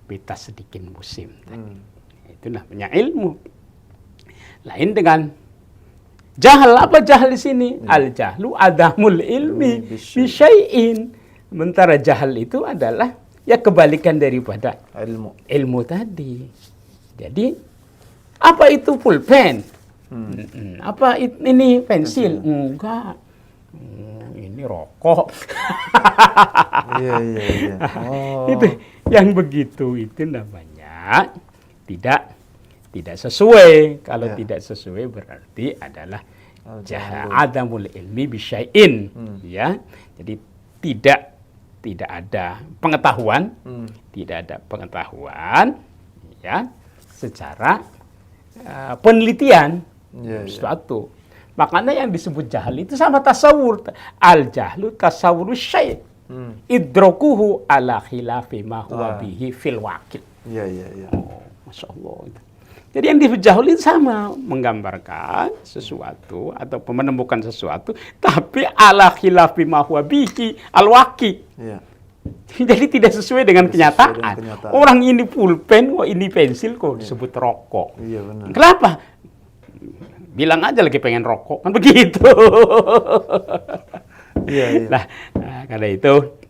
bitasdikin musim. Itu namanya ilmu. Lain dengan jahal. Apa jahal di sini? Al jahlu adamul ilmi bisyai'in. Sementara jahal itu adalah ya kebalikan daripada ilmu tadi. Jadi apa itu pulpen? Apa ini pensil? Enggak. Ini rokok. Iya. Itu yang begitu itu namanya tidak sesuai. Kalau tidak sesuai berarti adalah adamul ilmi bisyai'in. Ya. Jadi tidak ada pengetahuan, ya secara penelitian suatu. Makanya yang disebut jahal itu sama tasawur. Al jahlu tasawuru syai'. Idrokuhu ala khilafi ma huwa bihi fil waqi'. Iya. Masya Allah. Jadi yang disebut jahil itu sama, menggambarkan sesuatu atau menemukan sesuatu, tapi ala khilafi ma huwa bihi al waqi'. Iya. Jadi tidak sesuai dengan kenyataan. Orang ini pulpen, ini pensil kok disebut rokok. Iya benar. Kenapa? Bilang aja lagi pengen rokok, kan begitu. Iya. Nah, karena itu,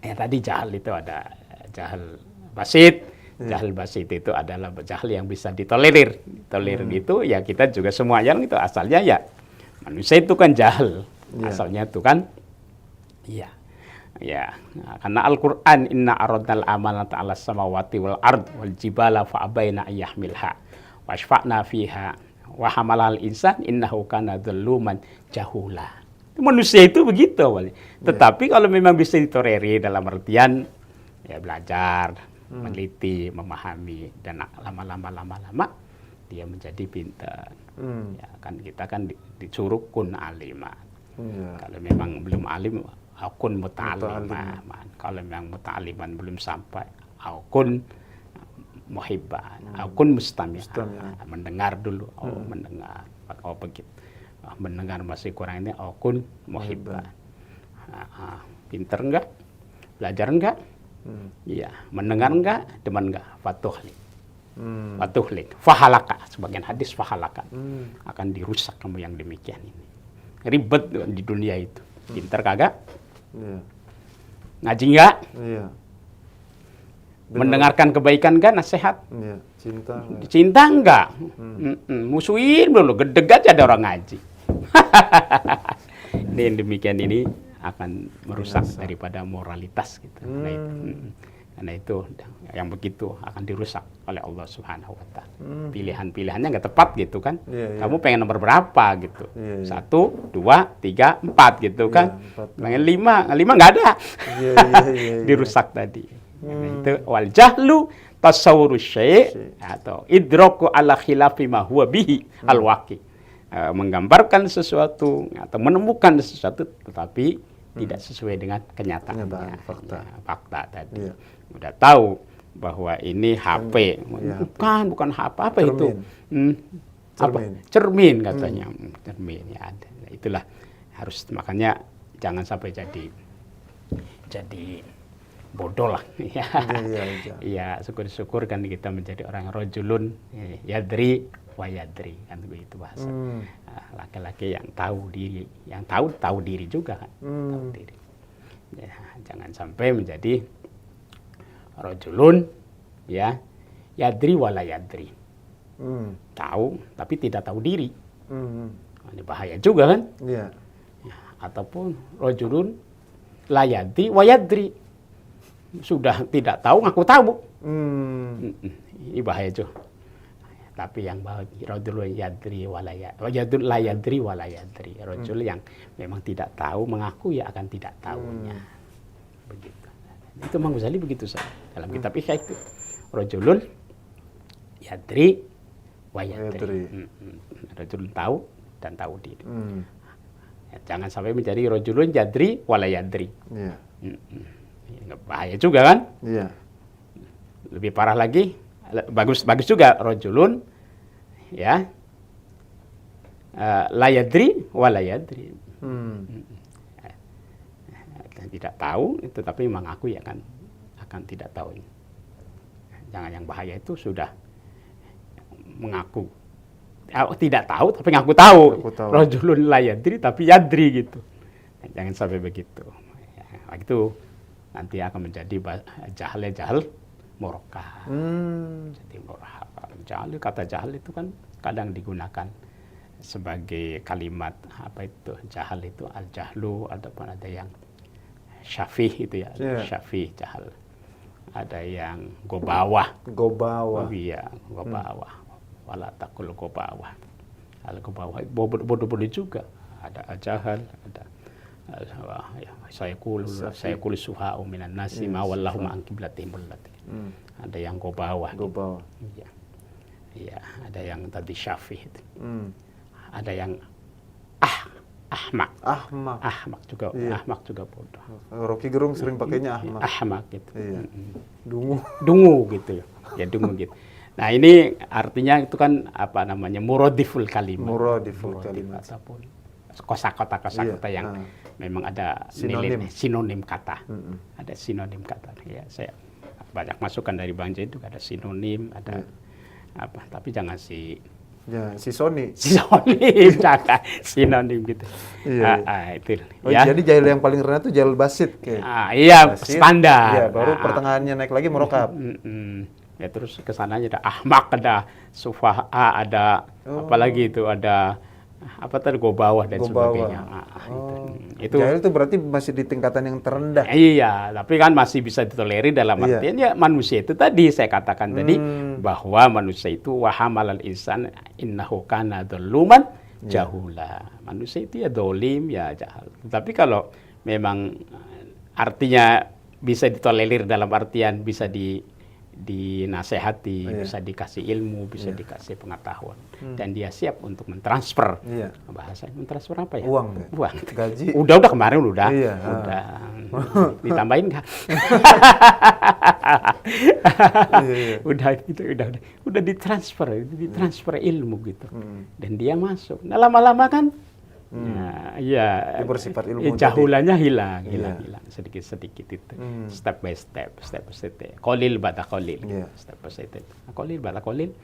tadi jahal itu ada jahal basit. Jahal basit itu adalah jahal yang bisa ditolerir. Tolerir itu ya kita juga semua yang itu asalnya ya manusia itu kan jahal. Asalnya itu kan karena Al-Qur'an inna aradnal amanata 'alas samawati wal ard wal jibala fa abaina ayyahmilha washfa'na fiha wa hamalal insan innahu kana dzaluman jahula. Manusia itu begitu awalnya. Tetapi kalau memang bisa ditolerir dalam artian ya belajar, meneliti, memahami, dan lama-lama dia menjadi pintar. Ya kan kita kan disuruh kun alima. Kalau memang belum alim, kun muta'aliman. Kalau memang muta'aliman belum sampai, kun muhibban, kun mustami'an. Mendengar dulu, mendengar. Begitu. Mendengar masih kurang ini, kun muhibban. Pintar enggak? Belajar enggak? Iya, mendengar enggak, demen enggak, fatuhlik, fahalaka, sebagian hadis fahalaka, akan dirusak kamu yang demikian ini. Ribet di dunia itu. Pintar kagak? Ngaji enggak? Mendengarkan kebaikan enggak, nasihat? Cinta enggak? Musuhin dulu, gedeg aja ada orang ngaji. Ini yang demikian ini akan merusak daripada moralitas gitu. Karena itu yang begitu akan dirusak oleh Allah Subhanahu wa taala. Pilihan-pilihannya nggak tepat gitu kan. Kamu pengen nomor berapa gitu. 1, 2, 3, 4 gitu kan. Pengen 5 nggak ada. Dirusak tadi. Itu wal jahlu tasawwurus syai' atau idraku ala khilafi ma huwa bihi al-waqi. Menggambarkan sesuatu atau menemukan sesuatu tetapi tidak sesuai dengan kenyataannya. Fakta tadi. Udah tahu bahwa ini HP. Bukan HP, apa itu? Cermin katanya. Cermin ya ada. Itulah harus, makanya jangan sampai jadi bodoh lah. Ya, syukur-syukur kan kita menjadi orang rojulun yadri wa yadri, kan begitu bahasa. Laki-laki yang tahu diri, yang tahu diri juga kan. Tahu diri. Ya, jangan sampai menjadi rojulun ya yadri wala yadri. Tahu tapi tidak tahu diri. Ini bahaya juga kan? Ya, ataupun rojulun la yadri wa yadri. Sudah tidak tahu ngaku tahu. Ini bahaya juga. Tapi yang rajul yadri wala yadri, la yadri wala yadri. Rajul yang memang tidak tahu mengaku ya akan tidak tahunya. Begitu. Itu Imam Ghazali begitu saja. Dalam kitab Ihya itu. Rajulun yadri wa yadri. Rajul tahu dan tahu diri. Ya, jangan sampai menjadi rajulun yadri wala yadri. Bahaya juga kan? Iya. Lebih parah lagi, bagus juga rojulun ya la yadri wa la yadri. Tidak tahu itu tapi mengaku ya akan tidak tahu. Jangan, yang bahaya itu sudah mengaku tidak tahu tapi ngaku tahu. Rojulun la yadri tapi yadri gitu. Jangan sampai begitu. Ya, itu nanti akan menjadi jahal murakkab. Jadi jahal, kata jahal itu kan kadang digunakan sebagai kalimat apa itu jahal itu al-jahlu, ataupun ada yang syafih itu ya, syafih jahal. Ada yang gobawah. Oh iya, gobawah. Wala taqul gobawah. Al-gobawah bodoh-bodoh juga. Ada al-jahal, ada saya kul suha'u minan nasi ma wallahu ma qiblatihim allati. Ada yang gobawah. Iya. Iya, ada yang tadi syafih itu. Ada yang ahmak juga. Iya. Ahmak juga bodoh. Rocky Gerung sering pakainya ahmak. Ahmak gitu. Iya. Dungu gitu ya. Ya dungu gitu. Nah, ini artinya itu kan apa namanya? Muradiful kalimat. Muradiful kalimat. Ataupun kosakata yang memang ada sinonim kata. Ada sinonim kata. Ya, saya banyak masukan dari Bang Zaid itu ada sinonim, ada apa, tapi jangan si Sony jangan sinonim gitu. Itu. Jadi jahil yang paling rendah itu jahil basit iya, basit, standar. Iya, baru pertengahannya naik lagi murakkab. Ya terus kesananya ada ahmak, ada sufaha, ada apalagi itu ada apa tadi gobawah dan sebagainya. Itu jahil itu berarti masih di tingkatan yang terendah. Iya, tapi kan masih bisa ditolerir dalam artian ya manusia itu tadi saya katakan tadi bahwa manusia itu wahamalal insan innahu kana dzaluman jahula. Manusia itu ya dolim ya jahal. Tapi kalau memang artinya bisa ditolerir dalam artian bisa dinasehati, bisa dikasih ilmu, bisa dikasih pengetahuan, dan dia siap untuk mentransfer. Bahasa mentransfer apa ya? Uang. Gaji. Udah kemarin udah. Ditambahin nggak? Udah ditransfer ilmu gitu, dan dia masuk. Nah, lama-lama kan. Dia bersifat ilmu. Jahulannya hilang sedikit itu. Step by step. Qalil ba'da qalil. Step by step. Qalil ba'da qalil.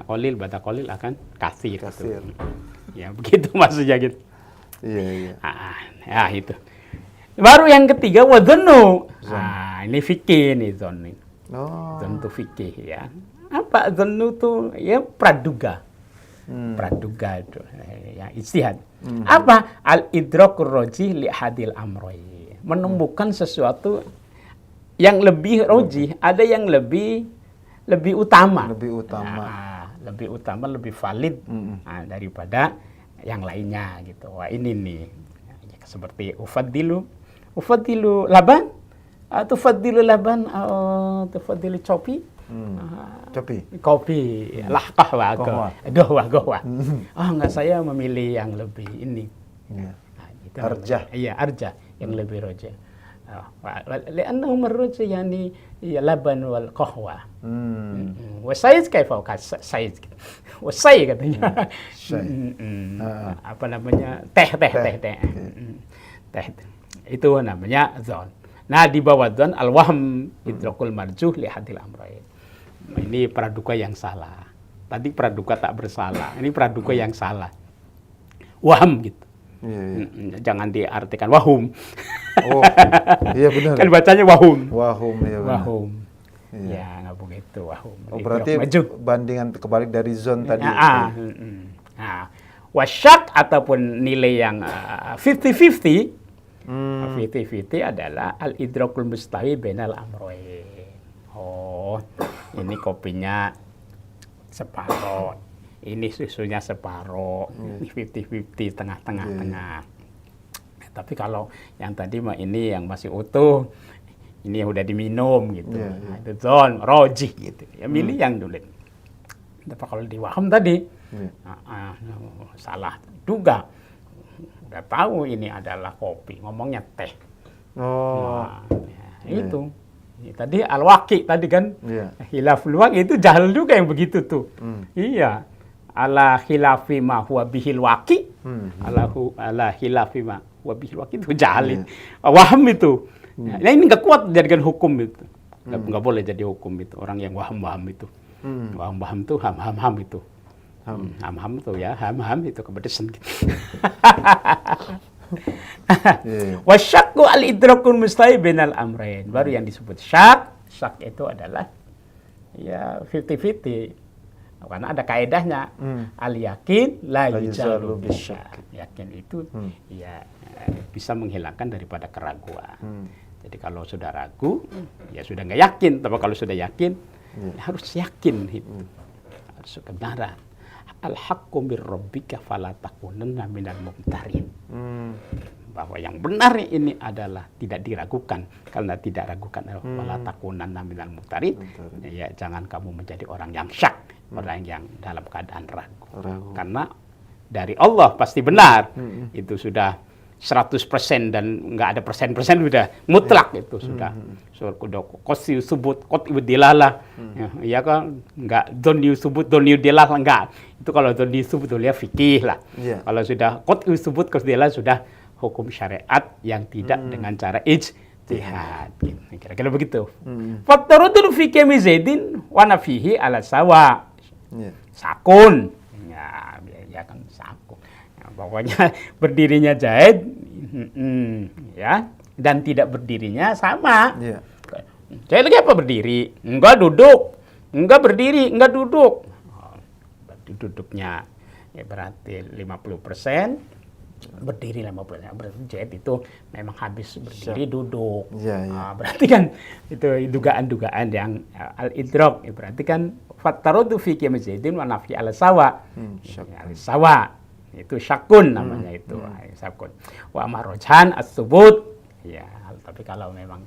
Qalil ba'da qalil akan katsir. Gitu. Ya, begitu maksudnya gitu. Iya. Ya itu. Baru yang ketiga wadhannu. Ini fikih nih dzon. Dzon itu fikih ya. Apa dzannu tuh? Ya praduga. Praduga itu ya ijtihad. Apa al-idrakur rajih li hadil amroy, menemukan sesuatu yang lebih rajih, ada yang lebih utama, lebih valid daripada yang lainnya gitu. Wah, ini nih seperti ufaddilu laban atau tufaddilu copi Kopi. lah kahwa, Kahwa. gohwa. Enggak, saya memilih yang lebih ini. Iya. Nah, itu Arjah. namanya. Iya, arjah yang lebih roja. لأنه الرجل يعني لبن والقهوة والسيد كيف سيد والسي katanya apa namanya teh itu namanya dzon. Nah, di bawah dzon al-wahm idrakul marjuh li hadil amrain. Ini praduga yang salah. Tadi praduga tak bersalah, ini praduga yang salah. Waham gitu. Jangan diartikan wahum. Oh, iya benar. Kan bacanya wahum. Wahum, ya benar. Wahum. Iya. Ya, nggak begitu wahum. Oh, berarti bandingan kebalik dari zon tadi. Nah, wasyak ataupun nilai yang 50-50, 50-50 adalah al-idrakul mustawi bainal amrayn. Oh, ini kopinya separoh. Ini susunya separoh, ini 50-50, tengah-tengah. Tapi kalau yang tadi mah ini yang masih utuh, ini yang udah diminum gitu. Nah, itu zon, roji gitu. Ya milih yang dulu. Tapi kalau di waham tadi, salah juga. Udah tahu ini adalah kopi, ngomongnya teh. Nah, itu. Ini tadi al-waqi tadi kan, khilaful waqi itu jahil juga yang begitu tuh. Iya. Ala khilafi ma huwa bihil waqi, ala khilafi ma huwa bihil waqi itu jahil. Waham itu. Nah, ini nggak kuat dijadikan hukum itu. Nggak boleh jadi hukum itu. Orang yang waham-waham itu. Waham-waham itu ham-ham itu. Ham-ham itu ya, ham-ham itu kepedesan gitu. Wasyakku al-idrakul mustawi bainal amrayn. Baru yang disebut syak. Syak itu adalah ya 50-50. Karena ada kaedahnya al-yakin la yujalu bisyak. Yakin itu ya bisa menghilangkan daripada keraguan. Jadi kalau sudah ragu ya sudah nggak yakin. Tapi kalau sudah yakin ya harus yakin itu. Harus kebenaran. Al-haqqu mir rabbika fala takunanna minal mumtarin. Bahwa yang benar ini adalah tidak diragukan. Karena tidak ragukan fala takunanna minal mumtarin. Ya jangan kamu menjadi orang yang syak. Orang yang dalam keadaan ragu. Karena dari Allah pasti benar. Itu sudah 100% dan nggak ada persen-persen, sudah mutlak itu sudah. Sudah qasyu subut qat'u dilalah. Ya kan nggak dhonyu subut dhonyu dilalah enggak. Itu kalau dhonyu subut dia fikih lah. Kalau sudah qat'u subut qat'u dilalah sudah hukum syariat yang tidak dengan cara ijtihad. Kira-kira begitu. Fatarudul fi kami zaidin wa nafihi ala sawa. Sakun, ya kan sakun. Ya, pokoknya berdirinya Zaid, ya, dan tidak berdirinya sama. Zaid lagi apa berdiri? Enggak duduk, enggak berdiri, enggak duduk. Berarti duduknya ya berarti 50%. Berdiri 50%. Berarti Zaid itu memang habis berdiri duduk. Berarti kan itu dugaan-dugaan yang al-idrak. Berarti kan fattarudu fi qiyam Zaidin wa nafi ala sawa. Sawa. Itu syakun namanya itu. Syakun. Wa marjan as-subut. Ya, tapi kalau memang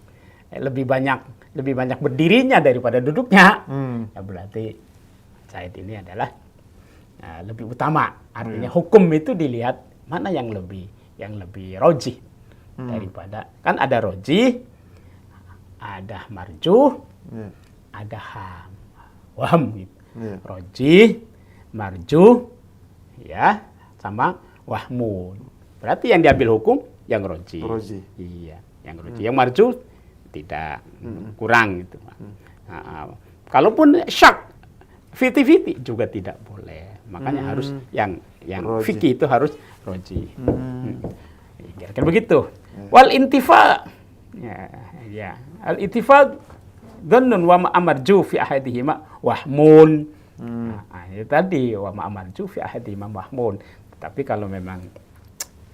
lebih banyak berdirinya daripada duduknya, ya berarti Zaid ini adalah lebih utama. Artinya hukum itu dilihat mana yang lebih rojih daripada, kan ada rojih, ada marjuh, ada waham gitu. Rojih, marjuh, ya, sama wahmun. Berarti yang diambil hukum yang rojih. Iya, yang rojih. Yang marjuh tidak, kurang gitu. Kalaupun syak 50-50 juga tidak boleh. Makanya harus yang fikih itu harus roji. Kira-kira begitu. Wal intifa, ya, al intifa dhannun wa ma'amarju fi ahadihima wahmun. Itu tadi wa ma'amarju fi ahadihima wahmun. Tapi kalau memang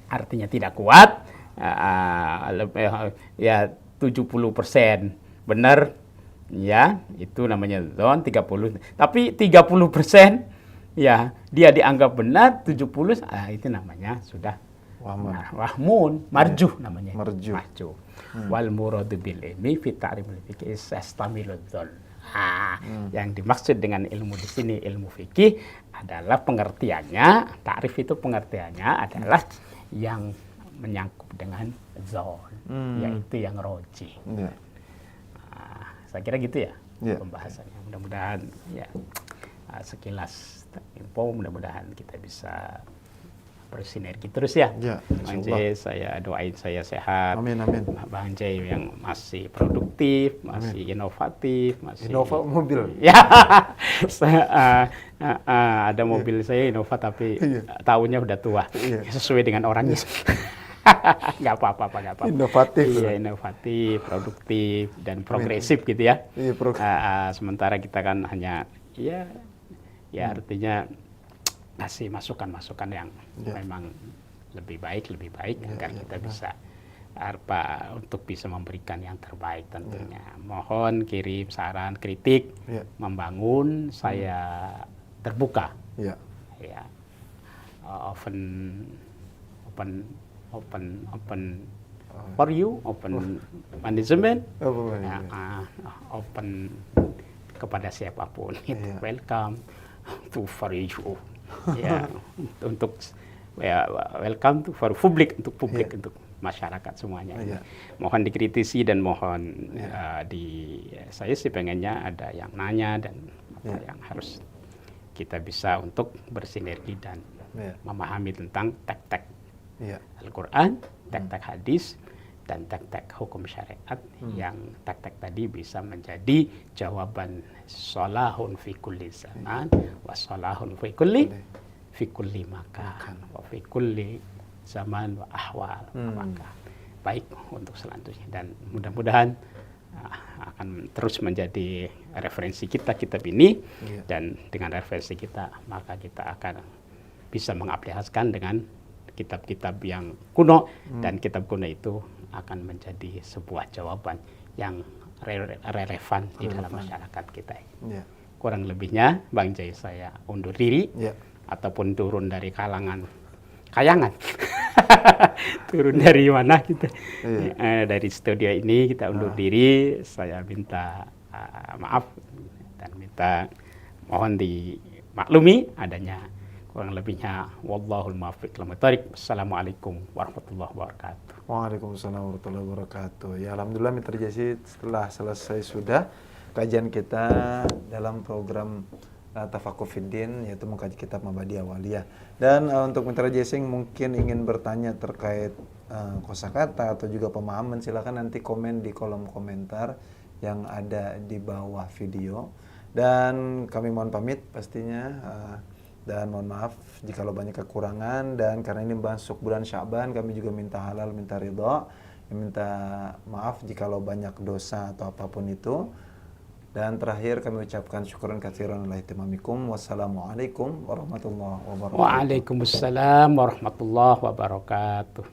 artinya tidak kuat, ya 70% benar, ya itu namanya dzon 30. Tapi 30% ya dia dianggap benar, 70 itu namanya sudah wahmun, marjuh namanya. Marjuh. Wal muradu bil ilmi fi ta'rifil fiqh istamilud dzon Yang dimaksud dengan ilmu di sini, ilmu fikih adalah pengertiannya, takrif itu pengertiannya adalah yang menyangkut dengan zon, yaitu yang roji. Ya. Saya kira gitu ya, Ya. pembahasannya. Mudah-mudahan ya sekilas info, mudah-mudahan kita bisa bersinergi terus ya. Ya, Bang Jai, saya doain saya sehat. Amin, amin. Bang Jai yang masih produktif, masih inovatif, masih Innova mobil. ya. Ada mobil saya Innova tapi tahunnya udah tua. Sesuai dengan orangnya. Nggak apa-apa, nggak apa-apa. Inovatif. Iya, inovatif, produktif, dan progresif gitu ya. Iya, Sementara kita kan hanya ya artinya kasih masukan-masukan yang memang lebih baik agar kita bisa untuk bisa memberikan yang terbaik tentunya. Mohon kirim saran, kritik, membangun, saya terbuka. Ya. Open for you, open management, open kepada siapapun. Welcome for you. Ya, untuk welcome for publik, untuk publik, untuk masyarakat semuanya. Mohon dikritisi dan mohon saya sih pengennya ada yang nanya dan apa yang harus kita bisa untuk bersinergi dan memahami tentang tek-tek Al-Quran, tek-tek hadis, dan tek-tek hukum syariat yang tek-tek tadi bisa menjadi jawaban sholahun fi kulli zaman wa sholahun fi kulli makan wa fi kulli zaman wa ahwal maka baik untuk selanjutnya, dan mudah-mudahan akan terus menjadi referensi kita kitab ini, dan dengan referensi kita maka kita akan bisa mengaplikasikan dengan kitab-kitab yang kuno, dan kitab kuno itu akan menjadi sebuah jawaban yang relevan di dalam masyarakat kita. Kurang lebihnya Bang Jai saya undur diri, ataupun turun dari kalangan kayangan. Turun dari mana kita? Dari studio ini kita undur diri. Saya minta maaf dan minta mohon dimaklumi adanya kurang lebihnya. Wallahul muwaffiq ila thoriq. Assalamualaikum warahmatullahi wabarakatuh. Waalaikumsalam warahmatullahi wabarakatuh. Ya, alhamdulillah Mitra Jasi, setelah selesai sudah kajian kita dalam program Tafaqquh Fiddin, yaitu mengkaji kitab Mabadi Awaliyah. Dan untuk Mitra Jasi yang mungkin ingin bertanya terkait kosakata atau juga pemahaman, silakan nanti komen di kolom komentar yang ada di bawah video. Dan kami mohon pamit pastinya. Dan mohon maaf jikalau banyak kekurangan, dan karena ini masuk bulan Sya'ban, kami juga minta halal, minta ridha, minta maaf jikalau banyak dosa atau apapun itu. Dan terakhir kami ucapkan syukuran katsiran lillahi timamikum. Wassalamualaikum warahmatullahi wabarakatuh. Waalaikumsalam warahmatullahi wabarakatuh.